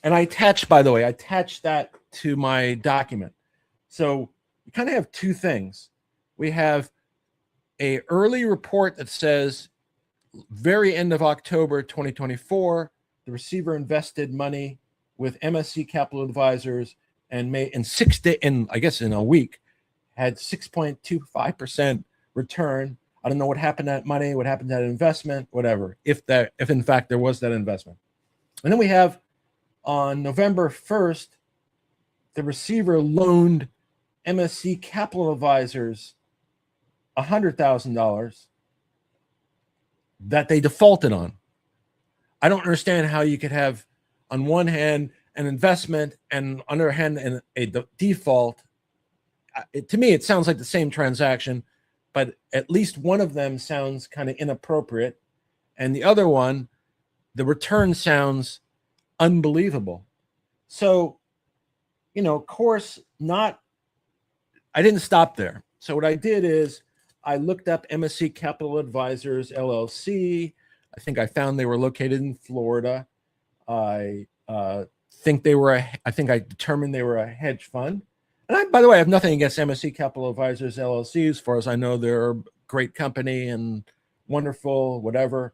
and I attached that to my document. So we kind of have two things. We have a early report that says very end of October 2024, the receiver invested money with MSC Capital Advisors and made in a week had 6.25% return. I don't know what happened to that money, what happened to that investment, whatever, if in fact there was that investment. And then we have on November 1st, the receiver loaned MSC Capital Advisors $100,000 that they defaulted on. I don't understand how you could have, on one hand, an investment and on the other hand, a default. To me, it sounds like the same transaction, but at least one of them sounds kind of inappropriate. And the other one, the return sounds unbelievable. So, of course, I didn't stop there. So what I did is I looked up MSC Capital Advisors, LLC. I think I found they were located in Florida. I determined they were a hedge fund. And by the way, I have nothing against MSC Capital Advisors, LLC. As far as I know, they're a great company and wonderful, whatever.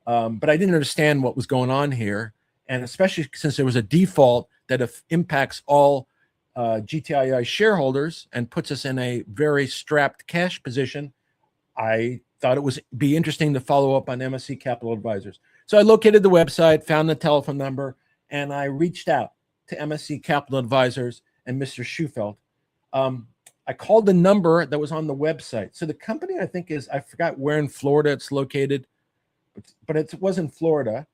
But I didn't understand what was going on here. And especially since there was a default that impacts all GTII shareholders and puts us in a very strapped cash position, I thought it would be interesting to follow up on MSC Capital Advisors. So I located the website, found the telephone number, and I reached out to MSC Capital Advisors and Mr. Schufelt. I called the number that was on the website. So the company, I think, I forgot where in Florida it's located, but it was in Florida.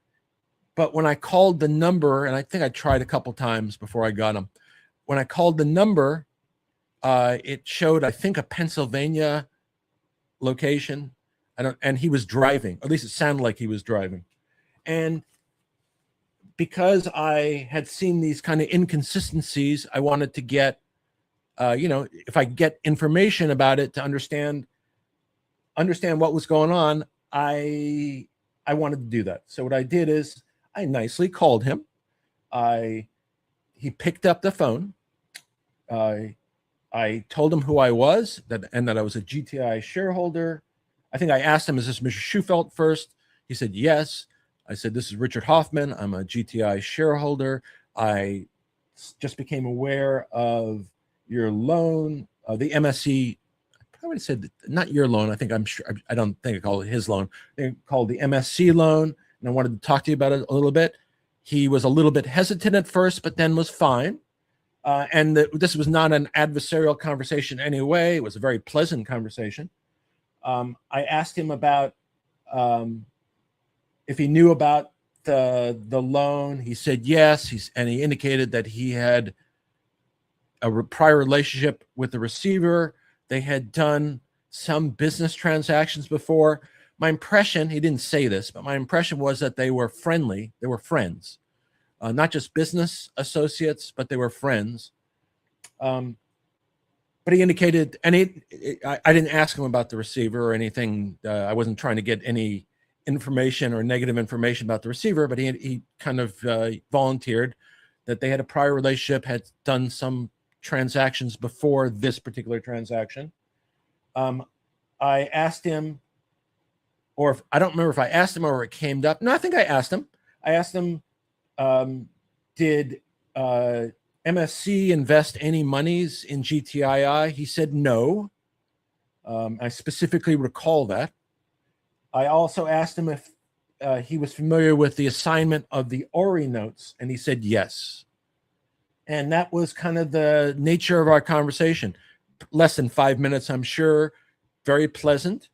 But when I called the number, and I think I tried a couple times before I got them, when I called the number, it showed, I think, a Pennsylvania location. And he was driving, or at least it sounded like he was driving. And because I had seen these kind of inconsistencies, I wanted to get, if I get information about it to understand what was going on, I wanted to do that. So what I did is I nicely called him. He picked up the phone. I told him who I was, and that I was a GTI shareholder. I think I asked him, is this Mr. Schufelt first? He said, yes. I said, this is Richard Hoffman. I'm a GTI shareholder. I just became aware of your loan, the MSC. I probably said not your loan. I don't think I called it his loan. They called the MSC loan, and I wanted to talk to you about it a little bit. He was a little bit hesitant at first, but then was fine. And this was not an adversarial conversation anyway. It was a very pleasant conversation. I asked him about if he knew about the loan. He said yes. And he indicated that he had a prior relationship with the receiver. They had done some business transactions before. My impression, he didn't say this, but my impression was that they were friendly. They were friends. Not just business associates, but they were friends. But he indicated, and I didn't ask him about the receiver or anything. I wasn't trying to get any information or negative information about the receiver, but he kind of volunteered that they had a prior relationship, had done some transactions before this particular transaction. I asked him, or I don't remember if I asked him or it came up. No, I think I asked him. Did MSC invest any monies in GTII? He said no. I specifically recall that. I also asked him if he was familiar with the assignment of the Ori notes, and he said yes. And that was kind of the nature of our conversation. Less than 5 minutes, I'm sure. Very pleasant.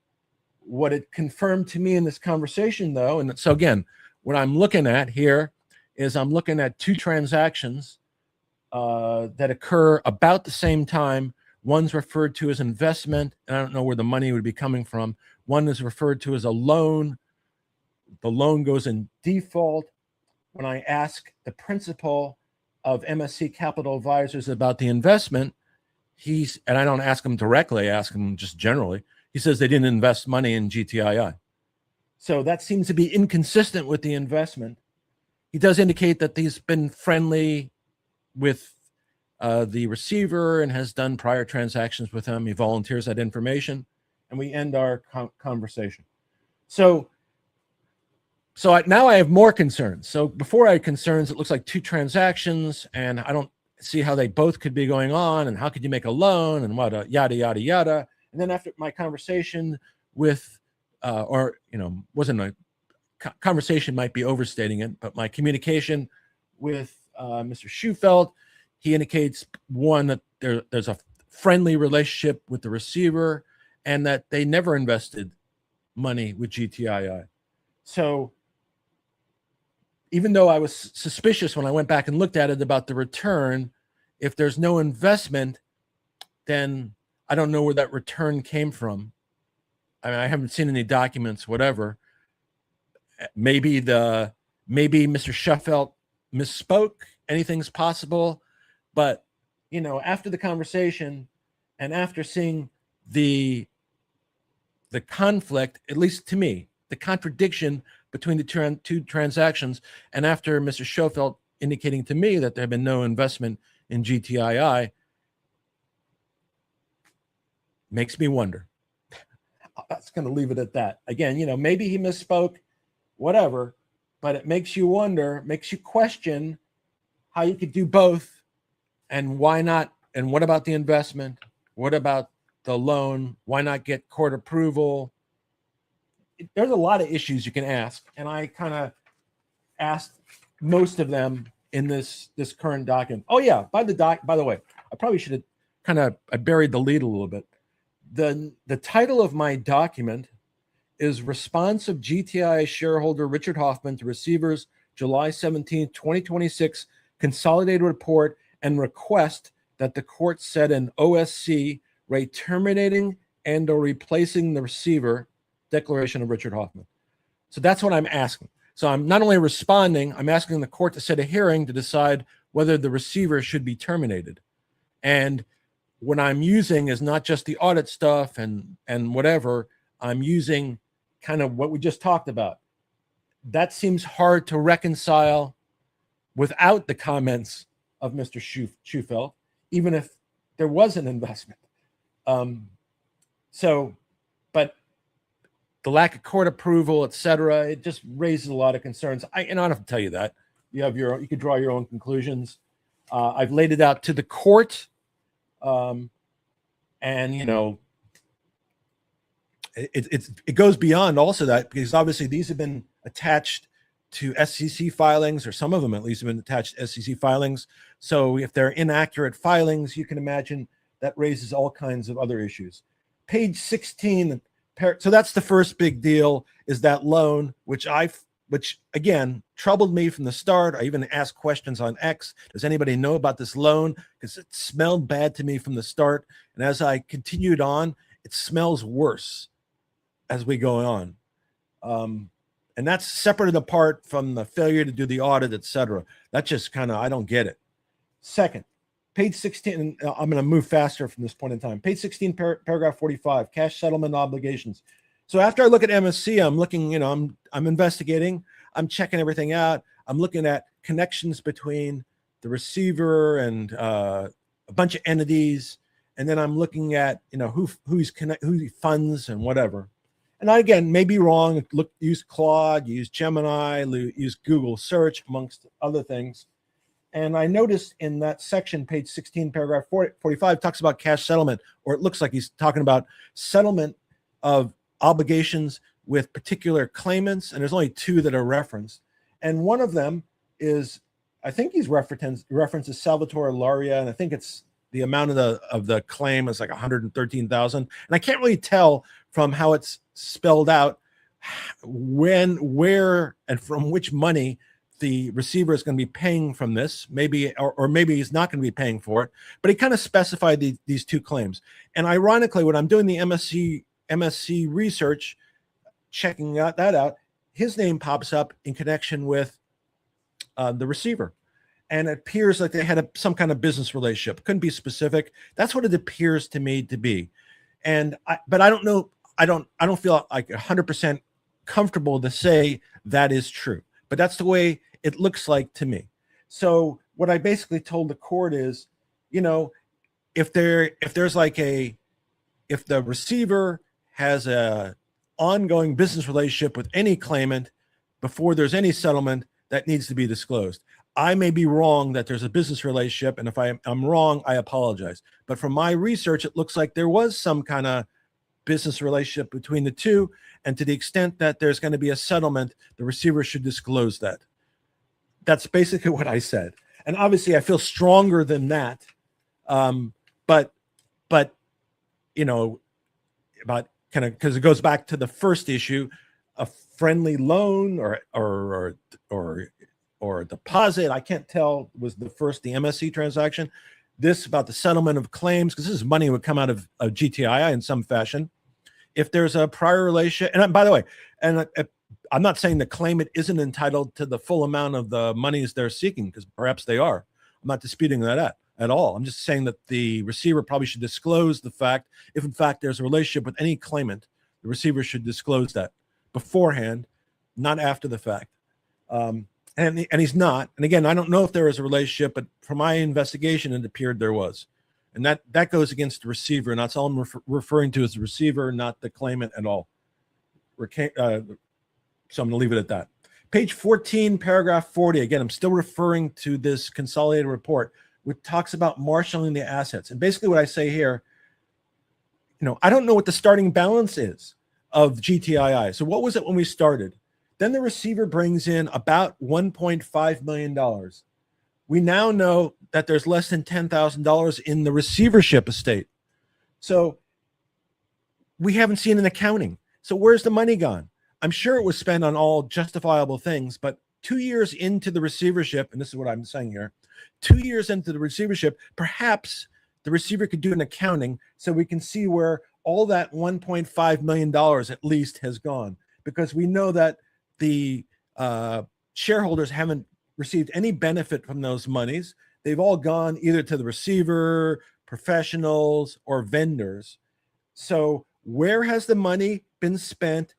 What it confirmed to me in this conversation, though, and so again, what I'm looking at here is I'm looking at two transactions that occur about the same time. One's referred to as investment, and I don't know where the money would be coming from. One is referred to as a loan. The loan goes in default. When I ask the principal of MSC Capital Advisors about the investment, and I don't ask him directly, I ask him just generally, he says they didn't invest money in GTII. So that seems to be inconsistent with the investment. He does indicate that he's been friendly with the receiver and has done prior transactions with him. He volunteers that information, and we end our conversation. So now I have more concerns. So before I had concerns, it looks like two transactions, and I don't see how they both could be going on, and how could you make a loan, and what, yada, yada, yada. And then after my conversation with, wasn't a conversation, might be overstating it, but my communication with Mr. Schufelt, he indicates, one, that there's a friendly relationship with the receiver, and that they never invested money with GTII. So even though I was suspicious when I went back and looked at it about the return, if there's no investment, then I don't know where that return came from. I mean, I haven't seen any documents, whatever. Maybe Mr. Schufelt misspoke. Anything's possible. But, after the conversation and after seeing the conflict, at least to me, the contradiction between the two transactions, and after Mr. Schufelt indicating to me that there had been no investment in GTII, makes me wonder. I'm just going to leave it at that. Again, maybe he misspoke, whatever, but it makes you wonder, makes you question how you could do both, and why not, and what about the investment? What about the loan? Why not get court approval? There's a lot of issues you can ask, and I kind of asked most of them in this current document. Oh yeah, by the way, I probably should have I buried the lead a little bit. The title of my document is Response of GTI Shareholder Richard Hoffman to Receivers July 17, 2026 Consolidated Report and Request that the court set an OSC rate terminating and or replacing the receiver, declaration of Richard Hoffman. So that's what I'm asking. So I'm not only responding, I'm asking the court to set a hearing to decide whether the receiver should be terminated. And what I'm using is not just the audit stuff and whatever. I'm using kind of what we just talked about. That seems hard to reconcile without the comments of Mr. Schufelt, even if there was an investment. But the lack of court approval, et cetera, it just raises a lot of concerns. I don't have to tell you that. You could draw your own conclusions. I've laid it out to the court. It goes beyond also that, because obviously these have been attached to SEC filings, or some of them at least have been attached to SEC filings. So if they're inaccurate filings, you can imagine that raises all kinds of other issues. Page 16. So that's the first big deal, is that loan, which again troubled me from the start. I even asked questions on X. Does anybody know about this loan? Because it smelled bad to me from the start. And as I continued on, it smells worse as we go on. And that's separate and apart from the failure to do the audit, et cetera. That just I don't get it. Second, page 16, and I'm going to move faster from this point in time. Page 16, paragraph 45, cash settlement obligations. So after I look at MSC, I'm looking, I'm investigating, I'm checking everything out. I'm looking at connections between the receiver and a bunch of entities. And then I'm looking at, who he funds and whatever. And I, again, may be wrong. Use Claude, use Gemini, use Google search, amongst other things. And I noticed in that section, page 16, paragraph 45, talks about cash settlement, or it looks like he's talking about settlement of obligations with particular claimants. And there's only two that are referenced. And one of them is, I think he's references Salvatore Laria, and I think it's the amount of the claim is like 113,000. And I can't really tell from how it's spelled out when, where, and from which money the receiver is going to be paying from this, maybe, or maybe he's not going to be paying for it, but he kind of specified these two claims. And ironically, when I'm doing the MSc research, checking that out, his name pops up in connection with the receiver. And it appears like they had some kind of business relationship. Couldn't be specific. That's what it appears to me to be. And but I don't know. I don't feel like 100% comfortable to say that is true. But that's the way it looks like to me. So what I basically told the court is, you know, if the receiver has a ongoing business relationship with any claimant before there's any settlement, that needs to be disclosed. I may be wrong that there's a business relationship, and if I'm wrong, I apologize. But from my research, it looks like there was some kind of business relationship between the two, and to the extent that there's going to be a settlement, the receiver should disclose that. That's basically what I said. And obviously, I feel stronger than that. But you know, about kind of, because it goes back to the first issue, a friendly loan or a deposit, I can't tell, was the MSC transaction. This about the settlement of claims, because this is money would come out of GTII in some fashion. If there's a prior relationship, and by the way, and I'm not saying the claimant isn't entitled to the full amount of the monies they're seeking, because perhaps they are. I'm not disputing that at all. I'm just saying that the receiver probably should disclose the fact, if in fact there's a relationship with any claimant, the receiver should disclose that beforehand, not after the fact. And he's not. And again, I don't know if there is a relationship, but from my investigation, it appeared there was. And that goes against the receiver. And that's all I'm referring to as the receiver, not the claimant at all. So I'm going to leave it at that. Page 14, paragraph 40. Again, I'm still referring to this consolidated report, which talks about marshaling the assets. And basically what I say here, you know, I don't know what the starting balance is of GTII. So what was it when we started? Then the receiver brings in about $1.5 million. We now know that there's less than $10,000 in the receivership estate. So we haven't seen an accounting. So where's the money gone? I'm sure it was spent on all justifiable things, but 2 years into the receivership, and this is what I'm saying here, 2 years into the receivership, perhaps the receiver could do an accounting so we can see where all that $1.5 million at least has gone, because we know that the shareholders haven't received any benefit from those monies. They've all gone either to the receiver, professionals, or vendors. So where has the money been spent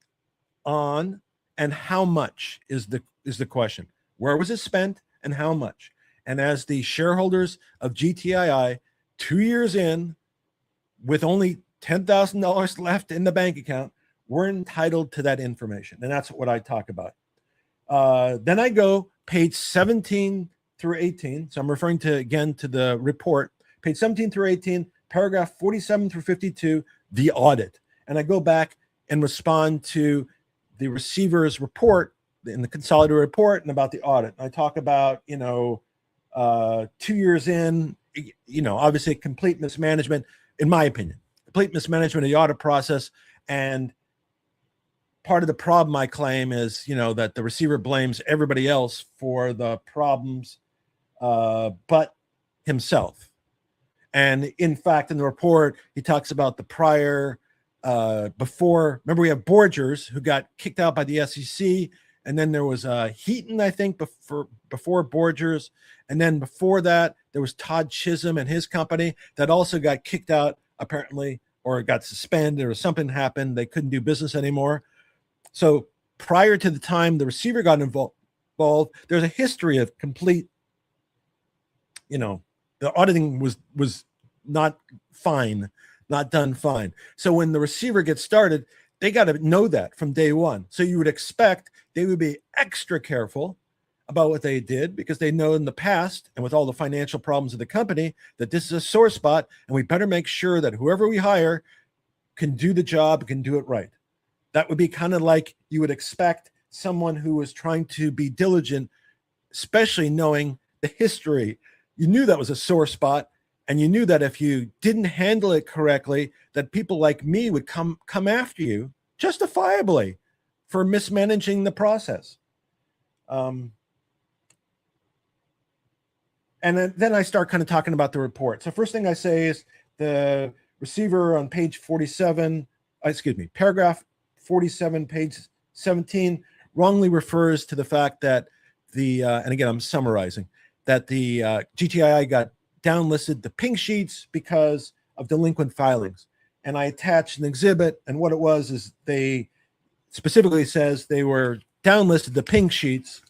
on, and how much is the question? Where was it spent and how much? And as the shareholders of GTII, 2 years in, with only $10,000 left in the bank account, we're entitled to that information. And that's what I talk about. Then I go page 17 through 18. So I'm referring to, again, to the report, page 17 through 18, paragraph 47 through 52, the audit. And I go back and respond to the receiver's report in the consolidated report and about the audit. And I talk about, 2 years in, obviously complete mismanagement, in my opinion, complete mismanagement of the audit process. And part of the problem I claim is, that the receiver blames everybody else for the problems, but himself. And in fact, in the report, he talks about the prior, before, remember we have Borgers who got kicked out by the SEC. And then there was Heaton, I think, before Borgers. And then before that, there was Todd Chisholm and his company that also got kicked out, apparently, or got suspended, or something happened. They couldn't do business anymore. So prior to the time the receiver got involved, there's a history of complete, the auditing was not fine, not done fine. So when the receiver gets started, they got to know that from day one. So you would expect they would be extra careful about what they did because they know in the past and with all the financial problems of the company that this is a sore spot, and we better make sure that whoever we hire can do the job, can do it right. That would be kind of like you would expect someone who was trying to be diligent, especially knowing the history. You knew that was a sore spot, and you knew that if you didn't handle it correctly, that people like me would come after you justifiably for mismanaging the process. And then I start kind of talking about the report. So first thing I say is the receiver on page 47, paragraph 47, page 17, wrongly refers to the fact that and again, I'm summarizing, that the GTI got downlisted the pink sheets because of delinquent filings. And I attached an exhibit, and what it was is they specifically says they were downlisted the pink sheets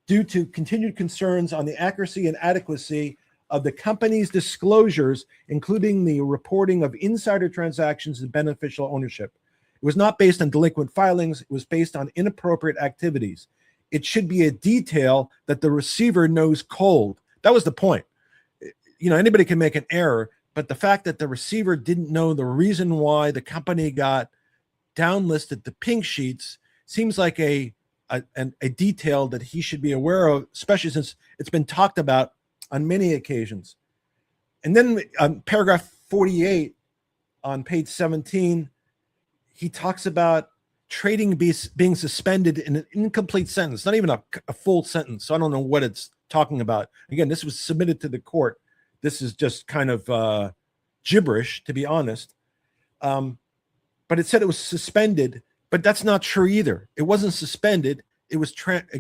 due to continued concerns on the accuracy and adequacy of the company's disclosures, including the reporting of insider transactions and beneficial ownership. It was not based on delinquent filings. It was based on inappropriate activities. It should be a detail that the receiver knows cold. That was the point. Anybody can make an error, but the fact that the receiver didn't know the reason why the company got downlisted the pink sheets seems like a detail that he should be aware of, especially since it's been talked about on many occasions. And then paragraph 48 on page 17, he talks about trading being suspended in an incomplete sentence, not even a full sentence. So I don't know what it's talking about. Again, this was submitted to the court. This is just kind of gibberish, to be honest. But it said it was suspended, but that's not true either. It wasn't suspended. It was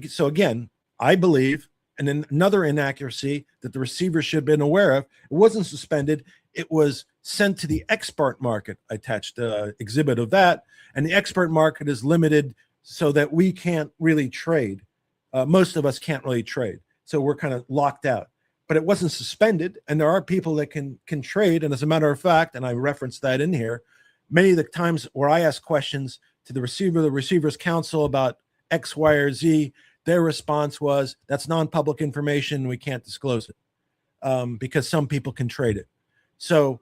so again, I believe, and then another inaccuracy that the receiver should have been aware of. It wasn't suspended. It was sent to the expert market. I attached an exhibit of that, and the expert market is limited so that we can't really trade. Most of us can't really trade, so we're kind of locked out. But it wasn't suspended, and there are people that can trade. And as a matter of fact, and I referenced that in here, many of the times where I ask questions to the receiver's counsel about X, Y, or Z, their response was, that's non-public information. We can't disclose it because some people can trade it. So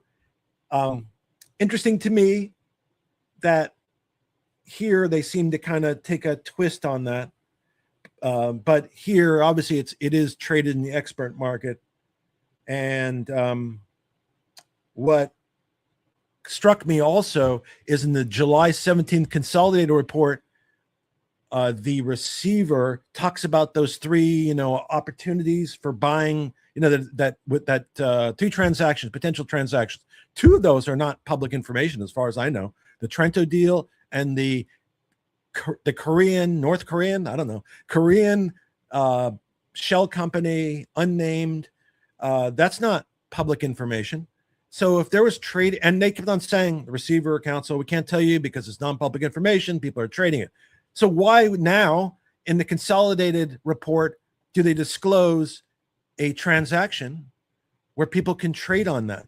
interesting to me that here they seem to kind of take a twist on that. But here, obviously, it is traded in the expert market. And what struck me also is in the July 17th consolidated report, the receiver talks about those three, opportunities for buying, three transactions, potential transactions. Two of those are not public information, as far as I know: the Trento deal and the North Korean, I don't know, Korean shell company, unnamed. That's not public information. So if there was trade, and they kept on saying, the receiver counsel, we can't tell you because it's non-public information, people are trading it. So why now in the consolidated report do they disclose a transaction where people can trade on that?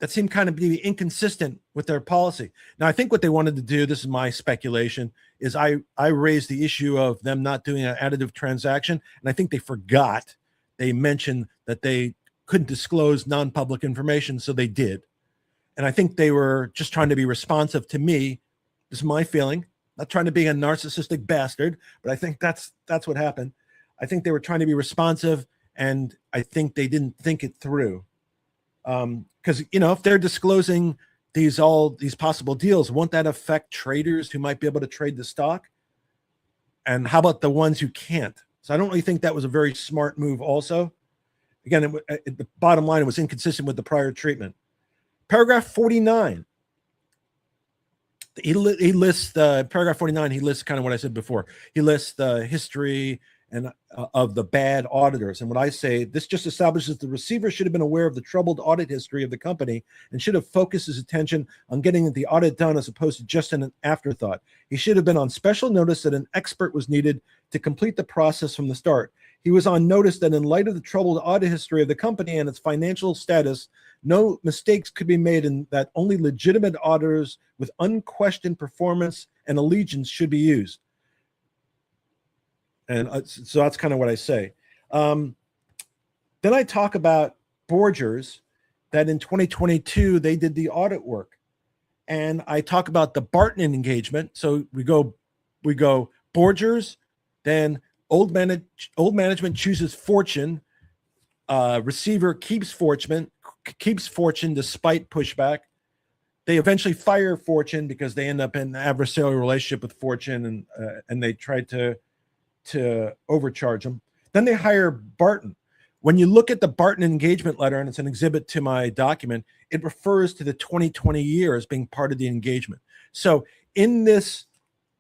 That seemed kind of be inconsistent with their policy. Now, I think what they wanted to do, this is my speculation, is I raised the issue of them not doing an additive transaction, and I think they forgot. They mentioned that they couldn't disclose non-public information, so they did. And I think they were just trying to be responsive to me. This is my feeling. Not trying to be a narcissistic bastard, but I think that's what happened. I think they were trying to be responsive, and I think they didn't think it through. Because if they're disclosing these possible deals, won't that affect traders who might be able to trade the stock? And how about the ones who can't? So I don't really think that was a very smart move. Also, again, the bottom line, it was inconsistent with the prior treatment. Paragraph 49. He lists paragraph 49. He lists kind of what I said before. He lists the history and of the bad auditors. And what I say, this just establishes the receiver should have been aware of the troubled audit history of the company and should have focused his attention on getting the audit done as opposed to just an afterthought. He should have been on special notice that an expert was needed to complete the process from the start. He was on notice that in light of the troubled audit history of the company and its financial status, no mistakes could be made and that only legitimate auditors with unquestioned performance and allegiance should be used. And so that's kind of what I say. Then I talk about Borgers, that in 2022, they did the audit work. And I talk about the Barton engagement. So we go Borgers, then old management chooses Fortune, receiver keeps Fortune despite pushback. They eventually fire Fortune because they end up in an adversarial relationship with Fortune, and they tried to overcharge them. Then they hire Barton. When you look at the Barton engagement letter, and it's an exhibit to my document, it refers to the 2020 year as being part of the engagement. So in this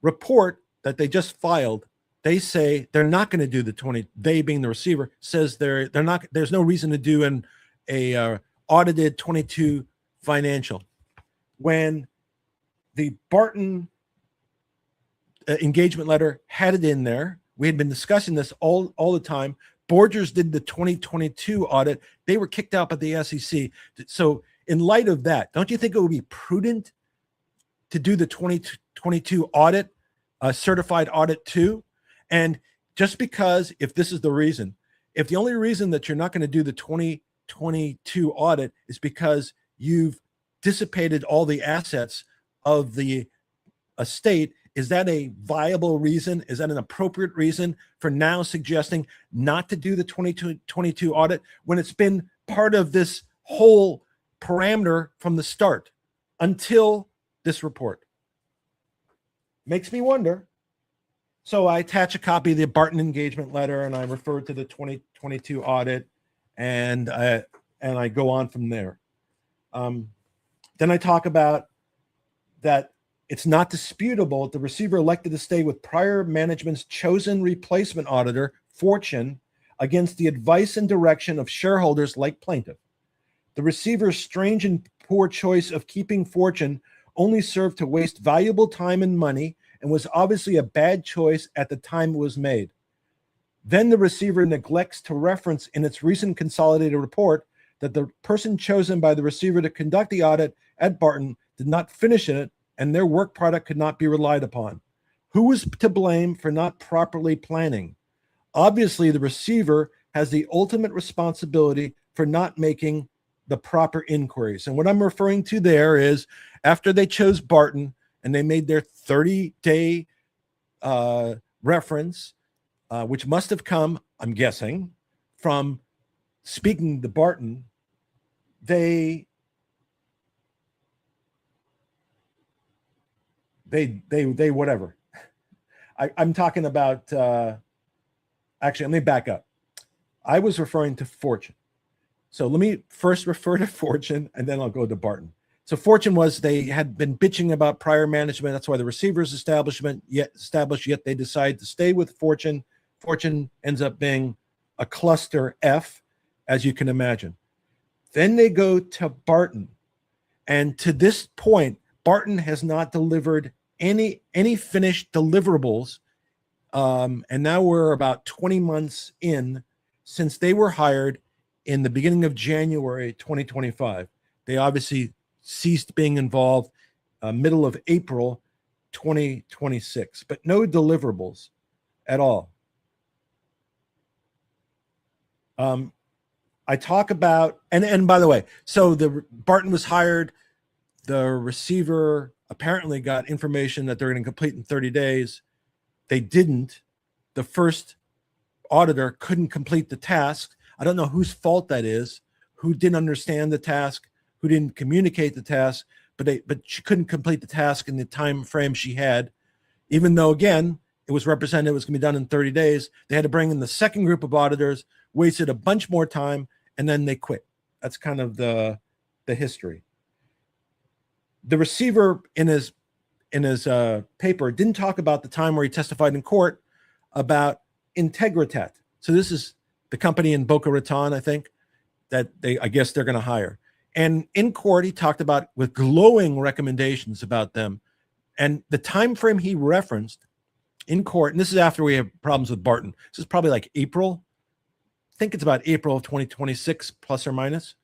report that they just filed, they say they're not going to do the 20. They, being the receiver, says they're not. There's no reason to do an audited 22 financial. When the Barton engagement letter had it in there, we had been discussing this all the time. Borgers did the 2022 audit. They were kicked out by the SEC. So in light of that, don't you think it would be prudent to do the 2022 audit, certified audit too? And just because, if this is the reason, if the only reason that you're not going to do the 2022 audit is because you've dissipated all the assets of the estate, is that a viable reason? Is that an appropriate reason for now suggesting not to do the 2022 audit when it's been part of this whole parameter from the start until this report? Makes me wonder. So I attach a copy of the Barton engagement letter, and I refer to the 2022 audit, and I go on from there. Then I talk about that it's not disputable that the receiver elected to stay with prior management's chosen replacement auditor, Fortune, against the advice and direction of shareholders like plaintiff. The receiver's strange and poor choice of keeping Fortune only served to waste valuable time and money, and was obviously a bad choice at the time it was made. Then the receiver neglects to reference in its recent consolidated report that the person chosen by the receiver to conduct the audit at Barton did not finish it, and their work product could not be relied upon. Who was to blame for not properly planning? Obviously, the receiver has the ultimate responsibility for not making the proper inquiries. And what I'm referring to there is after they chose Barton and they made their 30-day reference, which must have come, I'm guessing, from speaking to Barton, they whatever. I'm talking about, actually, let me back up. I was referring to Fortune. So let me first refer to Fortune, and then I'll go to Barton. So Fortune was, they had been bitching about prior management. That's why the receivers established, yet they decide to stay with Fortune. Fortune ends up being a cluster F, as you can imagine. Then they go to Barton. And to this point, Barton has not delivered any finished deliverables. And now we're about 20 months in since they were hired in the beginning of January 2025. They obviously ceased being involved middle of April 2026, but no deliverables at all. I talk about, and by the way, so the Barton was hired. The receiver apparently got information that they're going to complete in 30 days. They didn't. The first auditor couldn't complete the task. I don't know whose fault that is, who didn't understand the task, who didn't communicate the task, but she couldn't complete the task in the time frame she had, even though, again, it was represented it was going to be done in 30 days. They had to bring in the second group of auditors, wasted a bunch more time, and then they quit. That's kind of the history. The receiver in his paper didn't talk about the time where he testified in court about Integritat. So this is the company in Boca Raton, I think, that I guess they're going to hire. And in court, he talked about with glowing recommendations about them. And the time frame he referenced in court, and this is after we have problems with Barton. This is probably like April. I think it's about April of 2026, plus or minus.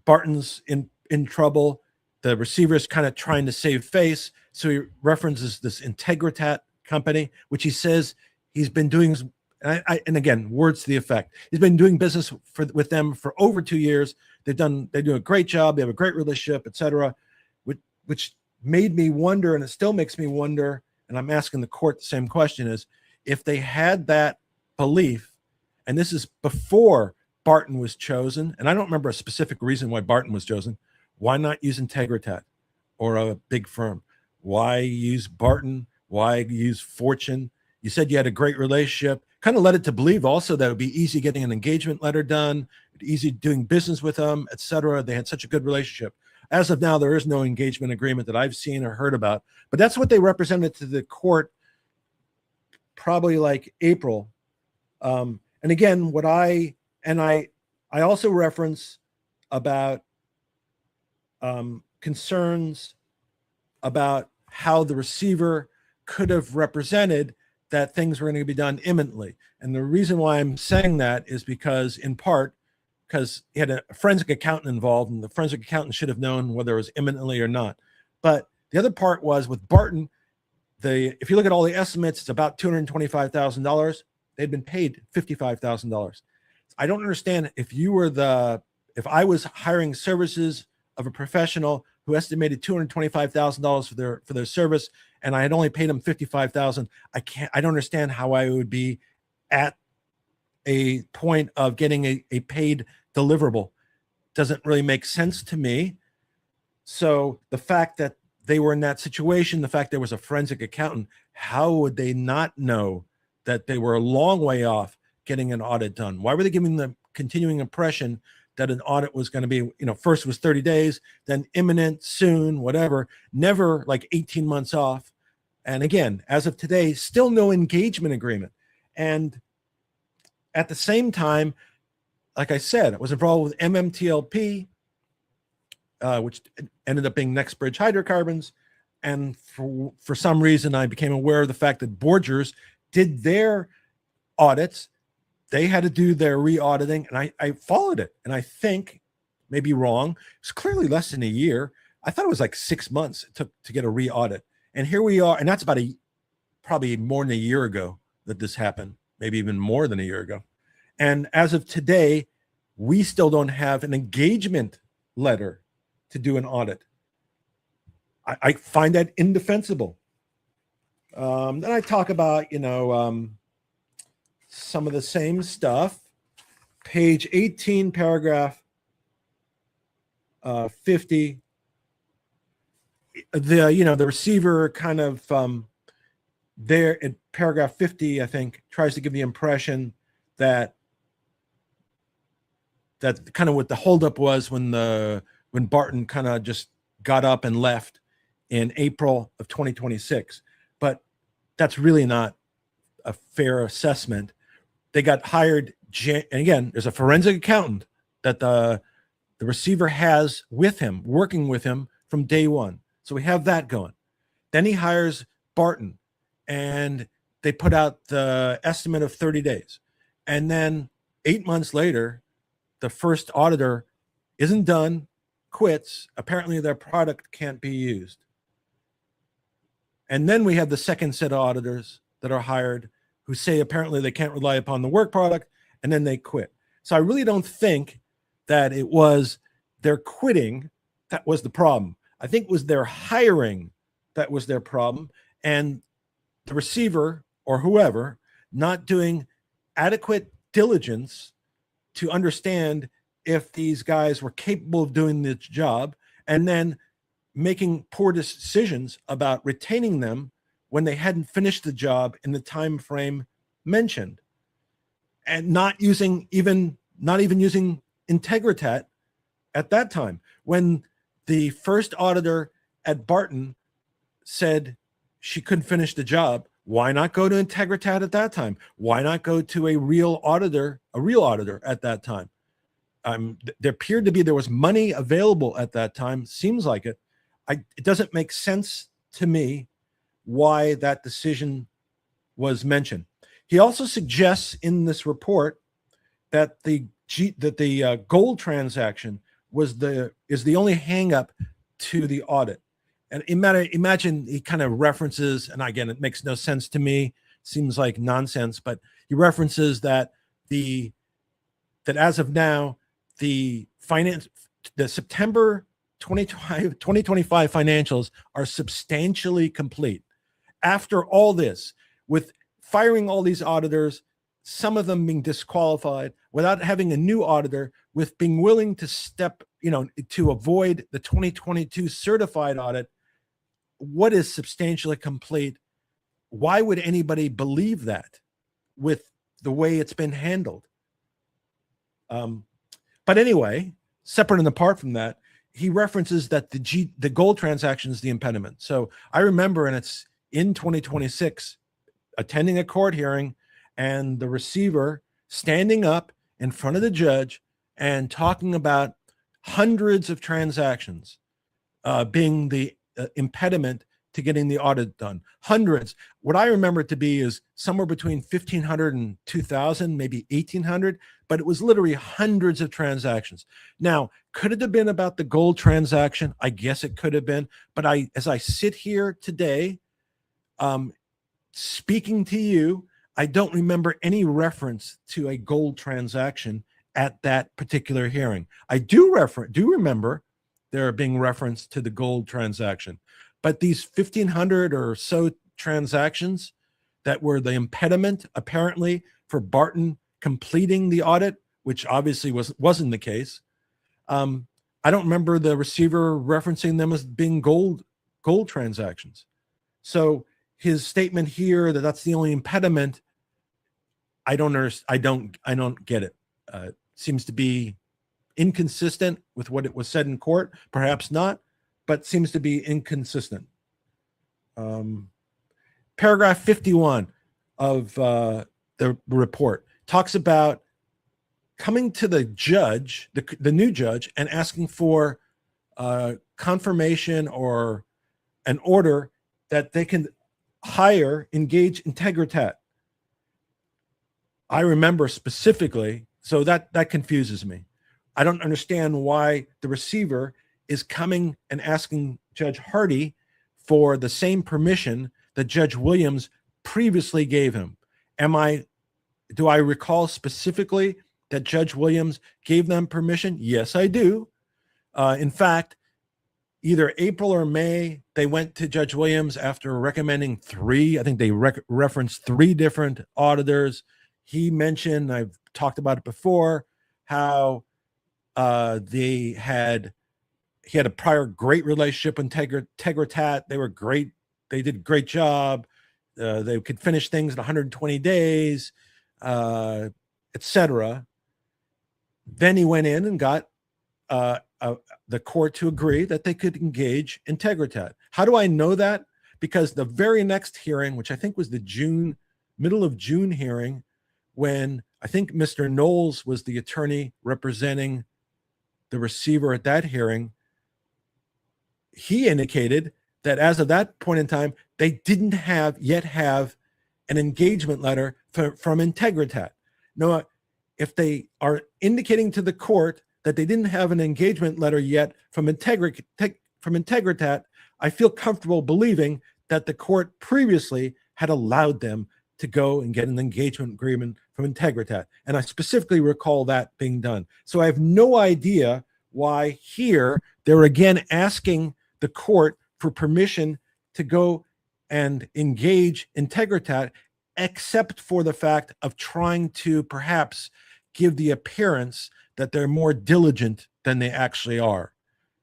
Barton's in trouble. The receiver is kind of trying to save face. So he references this Integritat company, which he says he's been doing, and again, words to the effect, he's been doing business with them for over 2 years. They do a great job. They have a great relationship, etc., which made me wonder, and it still makes me wonder, and I'm asking the court the same question, is if they had that belief, and this is before Barton was chosen, and I don't remember a specific reason why Barton was chosen, why not use Integritat or a big firm? Why use Barton? Why use Fortune? You said you had a great relationship. Kind of led it to believe also that it would be easy getting an engagement letter done, easy doing business with them, etc. They had such a good relationship. As of now, there is no engagement agreement that I've seen or heard about, but that's what they represented to the court probably like April. And again, I also reference about concerns about how the receiver could have represented that things were going to be done imminently. And the reason why I'm saying that is because, in part, because he had a forensic accountant involved, and the forensic accountant should have known whether it was imminently or not. But the other part was with Barton, if you look at all the estimates, it's about $225,000. They'd been paid $55,000. I don't understand if I was hiring services of a professional who estimated $225,000 for their service, and I had only paid them $55,000. I don't understand how I would be at a point of getting a paid deliverable. Doesn't really make sense to me. So the fact that they were in that situation, the fact there was a forensic accountant, how would they not know that they were a long way off getting an audit done? Why were they giving the continuing impression that an audit was going to be, first was 30 days, then imminent, soon, whatever, never like 18 months off? And again, as of today, still no engagement agreement. And at the same time, like I said, I was involved with MMTLP, which ended up being Next Bridge Hydrocarbons. And for some reason, I became aware of the fact that Borgers did their audits. They had to do their re-auditing, and I followed it. And I think, maybe wrong, it's clearly less than a year. I thought it was like 6 months it took to get a re-audit. And here we are, and that's about probably more than a year ago that this happened, maybe even more than a year ago. And as of today, we still don't have an engagement letter to do an audit. I find that indefensible. Then I talk about, some of the same stuff. Page 18, paragraph 50. The receiver kind of there in paragraph 50, I think, tries to give the impression that kind of what the holdup was when Barton kind of just got up and left in April of 2026. But that's really not a fair assessment. They got hired, and again, there's a forensic accountant that the receiver has with him, working with him from day one. So we have that going. Then he hires Barton, and they put out the estimate of 30 days. And then 8 months later, the first auditor isn't done, quits. Apparently their product can't be used. And then we have the second set of auditors that are hired who say apparently they can't rely upon the work product, and then they quit. So I really don't think that it was their quitting that was the problem. I think it was their hiring that was their problem, and the receiver or whoever not doing adequate diligence to understand if these guys were capable of doing the job, and then making poor decisions about retaining them when they hadn't finished the job in the time frame mentioned, and not even using Integritat at that time. When the first auditor at Barton said she couldn't finish the job, why not go to Integritat at that time? Why not go to a real auditor at that time? There appeared to be, there was money available at that time. Seems like it. It doesn't make sense to me why that decision was mentioned. He also suggests in this report that the gold transaction is the only hang-up to the audit. And imagine he kind of references, and again, it makes no sense to me. seems like nonsense, but he references that as of now, the September 2025 financials are substantially complete. After all this, with firing all these auditors, some of them being disqualified, without having a new auditor, with being willing to step, to avoid the 2022 certified audit, what is substantially complete? Why would anybody believe that with the way it's been handled? But anyway, separate and apart from that, he references that the gold transaction is the impediment. So I remember, and it's in 2026, attending a court hearing and the receiver standing up in front of the judge and talking about hundreds of transactions being the impediment to getting the audit done. Hundreds. What I remember it to be is somewhere between 1,500 and 2,000, maybe 1,800, but it was literally hundreds of transactions. Now, could it have been about the gold transaction? I guess it could have been. But as I sit here today, speaking to you, I don't remember any reference to a gold transaction at that particular hearing. I do remember there being reference to the gold transaction. But these 1,500 or so transactions that were the impediment, apparently, for Barton completing the audit, which obviously wasn't the case. I don't remember the receiver referencing them as being gold transactions. So his statement here that that's the only impediment, I don't get it. Seems to be inconsistent with what it was said in court, perhaps not, but seems to be inconsistent. Paragraph 51 of the report talks about coming to the judge, the new judge, and asking for confirmation or an order that they can engage Integritat. I remember specifically, so that confuses me. I don't understand why the receiver is coming and asking Judge Hardy for the same permission that Judge Williams previously gave him. Do I recall specifically that Judge Williams gave them permission? Yes, I do. In fact, either April or May, they went to Judge Williams after recommending three. I think they referenced three different auditors. He mentioned, I've talked about it before, how he had a prior great relationship with Integritat. They were great. They did a great job. They could finish things in 120 days, etc. Then he went in and got the court to agree that they could engage Integritat. How do I know that? Because the very next hearing, which I think was the middle of June hearing, when I think Mr. Knowles was the attorney representing the receiver at that hearing, he indicated that as of that point in time, they didn't yet have an engagement letter from Integritat. Now, if they are indicating to the court that they didn't have an engagement letter yet from Integritat, I feel comfortable believing that the court previously had allowed them to go and get an engagement agreement from Integritat. And I specifically recall that being done. So I have no idea why here they're again asking the court for permission to go and engage Integritat, except for the fact of trying to perhaps give the appearance that they're more diligent than they actually are,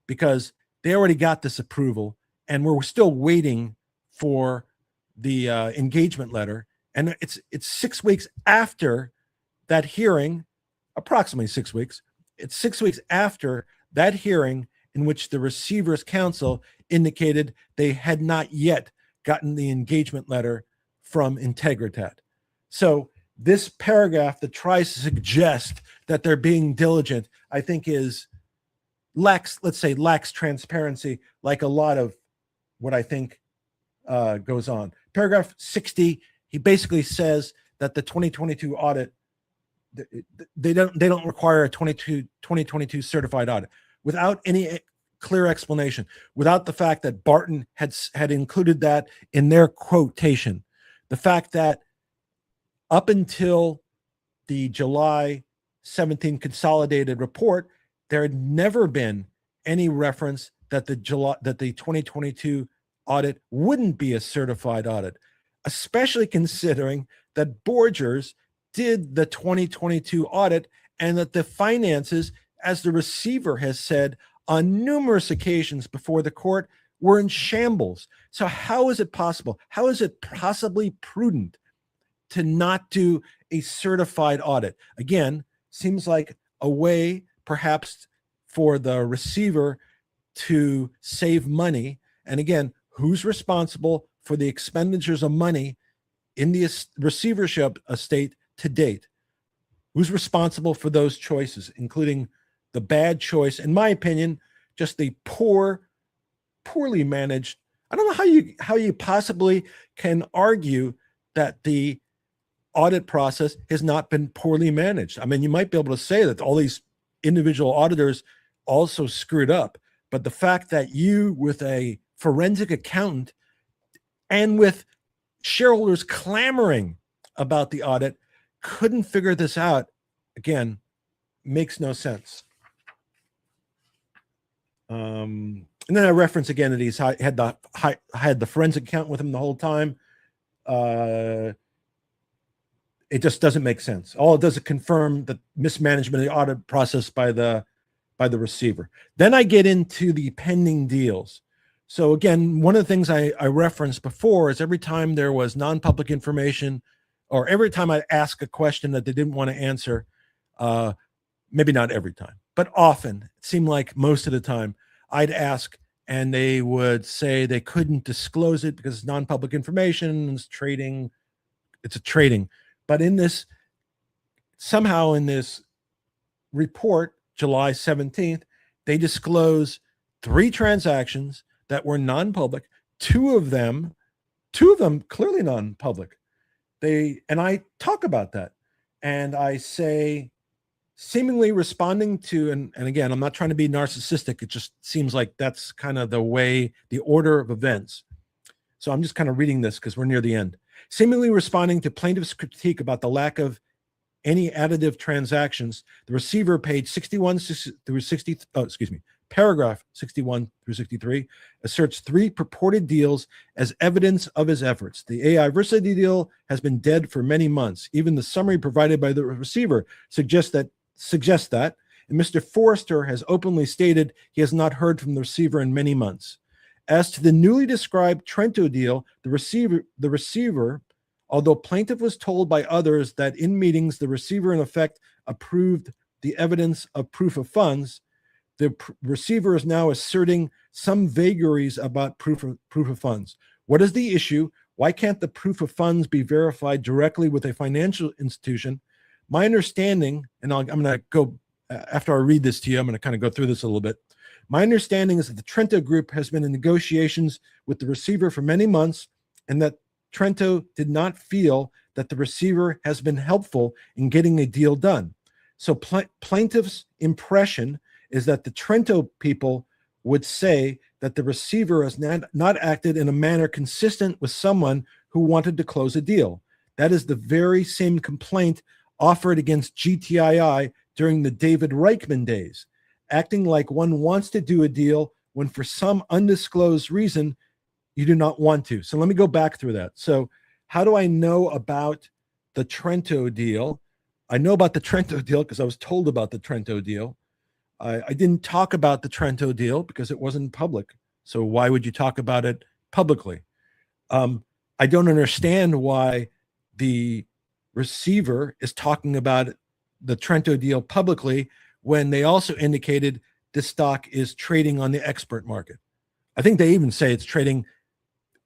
because they already got this approval and we're still waiting for the engagement letter. And it's 6 weeks after that hearing, approximately 6 weeks. It's 6 weeks after that hearing in which the receiver's counsel indicated they had not yet gotten the engagement letter from Integritat. So this paragraph that tries to suggest that they're being diligent, I think lacks transparency, like a lot of what I think goes on. Paragraph 60, he basically says that the 2022 audit, they don't require a 2022 certified audit, without any clear explanation, without the fact that Barton had included that in their quotation. The fact that up until the July 17 consolidated report, there had never been any reference that the 2022 audit wouldn't be a certified audit, especially considering that Borgers did the 2022 audit and that the finances, as the receiver has said on numerous occasions before the court, were in shambles. So how is it possible? How is it possibly prudent to not do a certified audit? Again, seems like a way perhaps for the receiver to save money. And again, who's responsible for the expenditures of money in the receivership estate to date? Who's responsible for those choices, including the bad choice, in my opinion, just the poorly managed. I don't know how you possibly can argue that the audit process has not been poorly managed. I mean, you might be able to say that all these individual auditors also screwed up, but the fact that you, with a forensic accountant and with shareholders clamoring about the audit, couldn't figure this out, again, makes no sense. And then I reference again that he's had the forensic accountant with him the whole time. It just doesn't make sense. All it does is confirm the mismanagement of the audit process by the receiver. Then I get into the pending deals. So again, one of the things I referenced before is every time there was non-public information, or every time I ask a question that they didn't want to answer, maybe not every time, but often, it seemed like most of the time, I'd ask and they would say they couldn't disclose it because it's non-public information, it's trading, it's a trading. But somehow in this report, July 17th, they disclose 3 transactions that were non-public, two of them clearly non-public. And I talk about that, and I say, seemingly responding to, and again, I'm not trying to be narcissistic, it just seems like that's kind of the order of events. So I'm just kind of reading this because we're near the end. Seemingly responding to plaintiff's critique about the lack of any additive transactions, the receiver, page 61 through 60, paragraph 61 through 63, asserts 3 purported deals as evidence of his efforts. The AI Versity deal has been dead for many months. Even the summary provided by the receiver suggests that, and Mr. Forrester has openly stated he has not heard from the receiver in many months. As to the newly described Trento deal, the receiver, although plaintiff was told by others that in meetings the receiver in effect approved the evidence of proof of funds, the receiver is now asserting some vagaries about proof of funds. What is the issue? Why can't the proof of funds be verified directly with a financial institution? My understanding, and I'm going to go, after I read this to you, I'm going to kind of go through this a little bit. My understanding is that the Trento Group has been in negotiations with the receiver for many months, and that Trento did not feel that the receiver has been helpful in getting a deal done. So plaintiff's impression is that the Trento people would say that the receiver has not acted in a manner consistent with someone who wanted to close a deal. That is the very same complaint offered against GTII during the David Reichman days, acting like one wants to do a deal when for some undisclosed reason you do not want to. So let me go back through that. So how do I know about the Trento deal? I know about the Trento deal because I was told about the Trento deal. I didn't talk about the Trento deal because it wasn't public. So why would you talk about it publicly? I don't understand why the receiver is talking about the Trento deal publicly when they also indicated this stock is trading on the expert market. I think they even say it's trading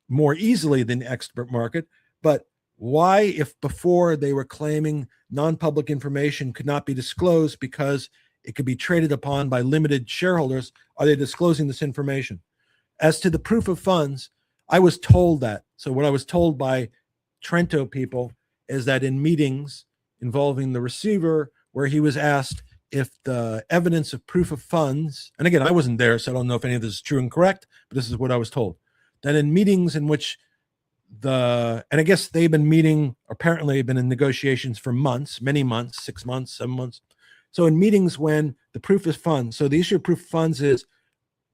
more easily than the expert market. But why, if before they were claiming non-public information could not be disclosed because it could be traded upon by limited shareholders, are they disclosing this information? As to the proof of funds, I was told that. So what I was told by Trento people is that in meetings involving the receiver, where he was asked if the evidence of proof of funds, and again, I wasn't there, so I don't know if any of this is true and correct, but this is what I was told, that in meetings in which and I guess they've been meeting, apparently been in negotiations for months, many months, 6 months, 7 months. So in meetings when the proof of funds, so the issue of proof of funds is,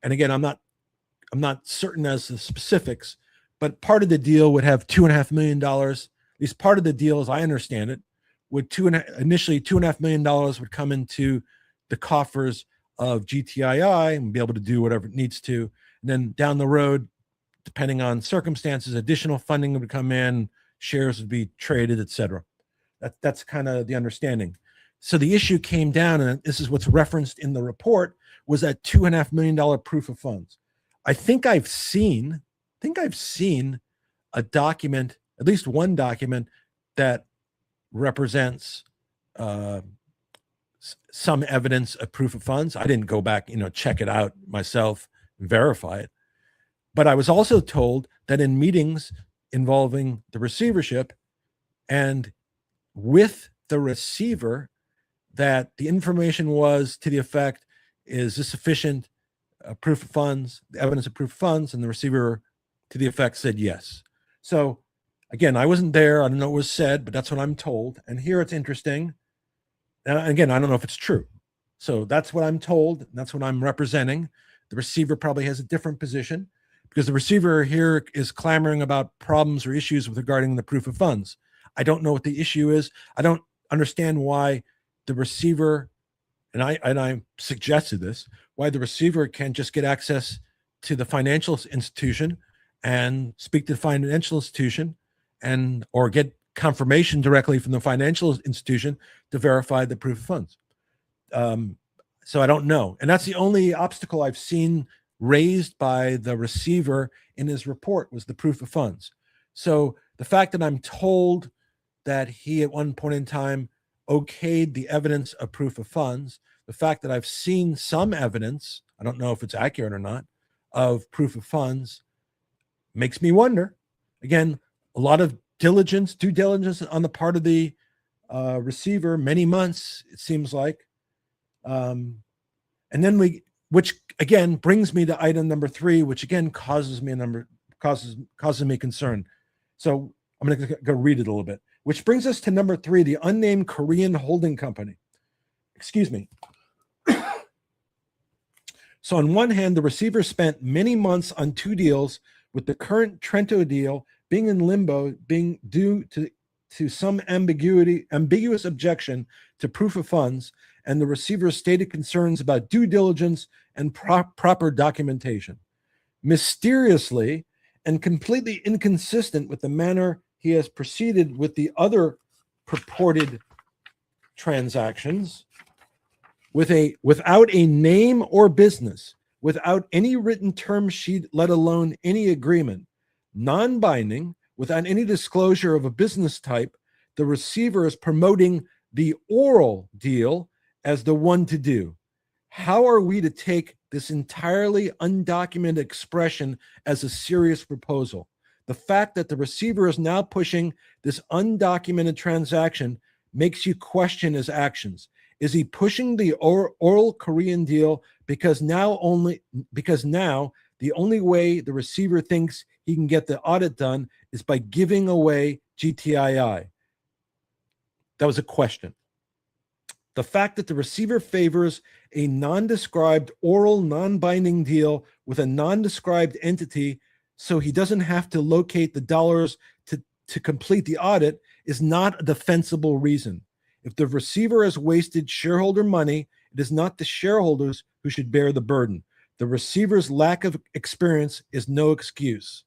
and again, I'm not certain as the specifics, but part of the deal would have $2.5 million. At least part of the deal, as I understand it, would initially $2.5 million would come into the coffers of GTII and be able to do whatever it needs to. And then down the road, depending on circumstances, additional funding would come in, shares would be traded, et cetera. That's kind of the understanding. So the issue came down, and this is what's referenced in the report, was that $2.5 million proof of funds. I think I've seen a document, at least one document, that represents some evidence of proof of funds. I didn't go back, check it out myself, verify it. But I was also told that in meetings involving the receivership and with the receiver, that the information was to the effect, is this sufficient proof of funds, the evidence of proof of funds? And the receiver to the effect said yes. So again, I wasn't there. I don't know what was said, but that's what I'm told. And here it's interesting. And again, I don't know if it's true. So that's what I'm told. And that's what I'm representing. The receiver probably has a different position, because the receiver here is clamoring about problems or issues with regarding the proof of funds. I don't know what the issue is. I don't understand why the receiver, and I suggested this, why the receiver can't just get access to the financial institution and speak to the financial institution or get confirmation directly from the financial institution to verify the proof of funds. So I don't know. And that's the only obstacle I've seen raised by the receiver in his report, was the proof of funds. So the fact that I'm told that he at one point in time okayed the evidence of proof of funds, the fact that I've seen some evidence, I don't know if it's accurate or not, of proof of funds, makes me wonder. Again, a lot of due diligence on the part of the receiver, many months, it seems like. And then which again brings me to item number 3, which again causes me concern. So I'm going to go read it a little bit, which brings us to number 3, the unnamed Korean holding company. Excuse me. So on one hand, the receiver spent many months on 2 deals, with the current Trento deal being in limbo, being due to some ambiguous objection to proof of funds, and the receiver's stated concerns about due diligence and proper documentation. Mysteriously and completely inconsistent with the manner he has proceeded with the other transactions, without a name or business, without any written term sheet, let alone any agreement, non-binding, without any disclosure of a business type, the receiver is promoting the oral deal as the one to do. How are we to take this entirely undocumented expression as a serious proposal? The fact that the receiver is now pushing this undocumented transaction makes you question his actions. Is he pushing the oral Korean deal because now the only way the receiver thinks he can get the audit done is by giving away GTII? That was a question. The fact that the receiver favors a non-described oral non-binding deal with a non-described entity so he doesn't have to locate the dollars to complete the audit is not a defensible reason. If the receiver has wasted shareholder money, it is not the shareholders who should bear the burden. The receiver's lack of experience is no excuse.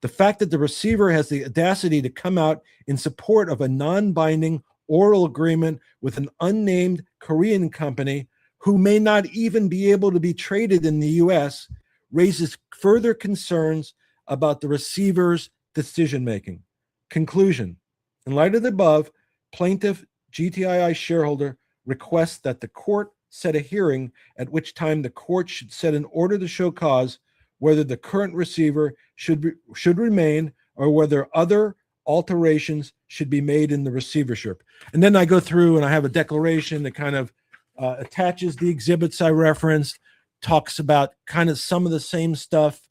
The fact that the receiver has the audacity to come out in support of a non-binding oral agreement with an unnamed Korean company who may not even be able to be traded in the US raises further concerns about the receiver's decision-making. Conclusion: in light of the above, plaintiff GTII shareholder requests that the court set a hearing at which time the court should set an order to show cause whether the current receiver should remain or whether other alterations should be made in the receivership. And then I go through and I have a declaration that kind of attaches the exhibits I referenced, talks about kind of some of the same stuff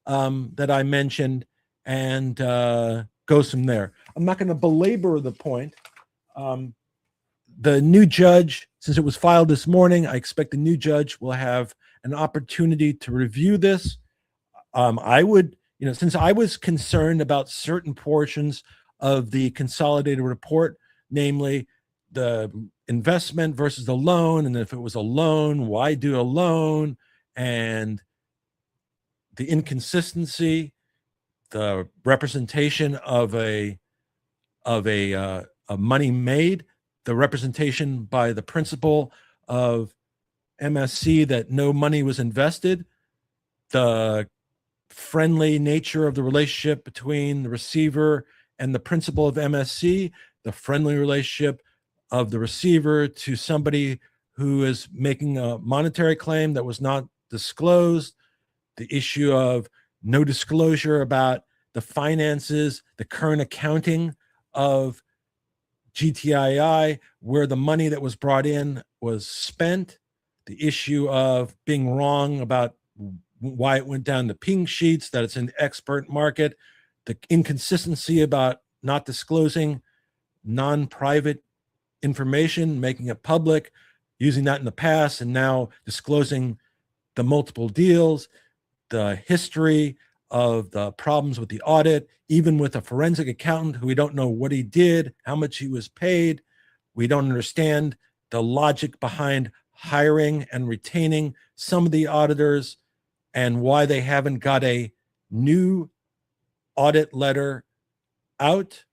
that I mentioned, and goes from there. I'm not going to belabor the point. The new judge, since it was filed this morning, I expect the new judge will have an opportunity to review this. I would, since I was concerned about certain portions of the consolidated report, namely the investment versus the loan, and if it was a loan, why do a loan, and the inconsistency, the representation of a money made, the representation by the principal of MSC that no money was invested, the friendly nature of the relationship between the receiver and the principal of MSC, the friendly relationship of the receiver to somebody who is making a monetary claim that was not disclosed, the issue of no disclosure about the finances, the current accounting of GTII, where the money that was brought in was spent, the issue of being wrong about why it went down the pink sheets, that it's an expert market, the inconsistency about not disclosing non-private information, making it public, using that in the past, and now disclosing the multiple deals, the history of the problems with the audit, even with a forensic accountant who we don't know what he did, how much he was paid. We don't understand the logic behind hiring and retaining some of the auditors and why they haven't got a new audit letter out,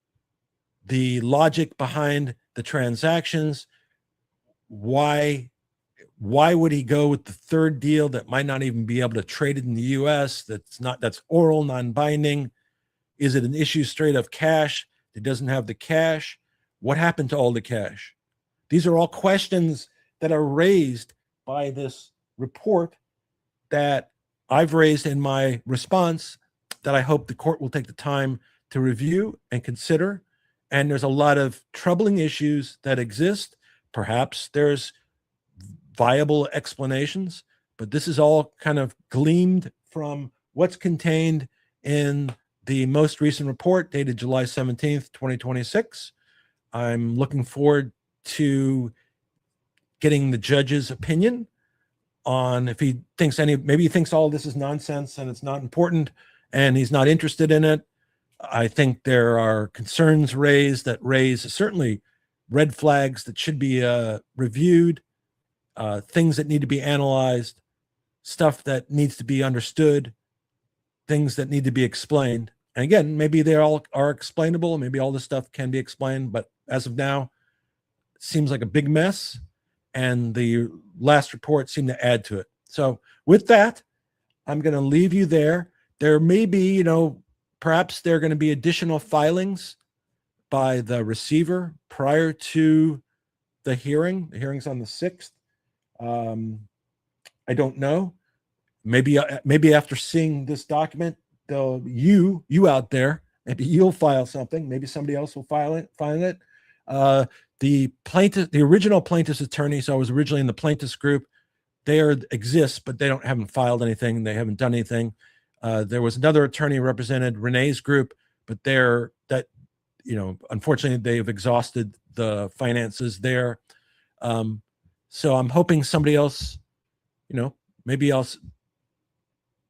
the logic behind the transactions, why would he go with the third deal that might not even be able to trade it in the US, that's oral, non-binding? Is it an issue straight of cash that doesn't have the cash? What happened to all the cash? These are all questions that are raised by this report that I've raised in my response that I hope the court will take the time to review and consider. And there's a lot of troubling issues that exist. Perhaps there's viable explanations, but this is all kind of gleamed from what's contained in the most recent report dated July 17th, 2026. I'm looking forward to getting the judge's opinion on if he thinks maybe he thinks all this is nonsense and it's not important and he's not interested in it. I think there are concerns raised that raise certainly red flags that should be reviewed, things that need to be analyzed, stuff that needs to be understood, things that need to be explained. And again, maybe they all are explainable. Maybe all this stuff can be explained, but as of now, it seems like a big mess. And the last report seemed to add to it. So with that, I'm going to leave you there. There may be, perhaps there are going to be additional filings by the receiver prior to the hearing. The hearing's on the 6th. I don't know. Maybe after seeing this document, you out there, maybe you'll file something. Maybe somebody else will file it. The original plaintiff's attorney, so I was originally in the plaintiff's group, they exist, but they haven't filed anything. They haven't done anything. There was another attorney who represented Renee's group, but unfortunately they've exhausted the finances there. So I'm hoping somebody else, maybe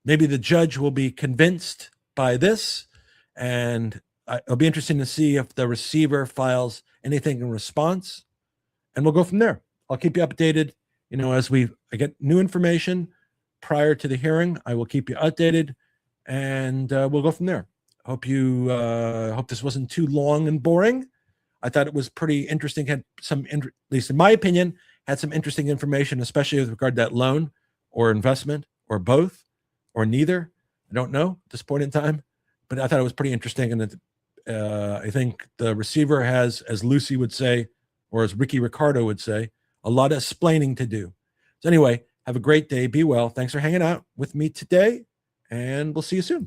the judge will be convinced by this, and it'll be interesting to see if the receiver files anything in response, and we'll go from there. I'll keep you updated. As I get new information prior to the hearing, I will keep you updated, and we'll go from there. Hope this wasn't too long and boring. I thought it was pretty interesting. Had some, at least in my opinion, had some interesting information, especially with regard to that loan or investment or both or neither. I don't know at this point in time, but I thought it was pretty interesting. And I think the receiver has, as Lucy would say, or as Ricky Ricardo would say, a lot of explaining to do. So anyway, have a great day. Be well. Thanks for hanging out with me today, and we'll see you soon.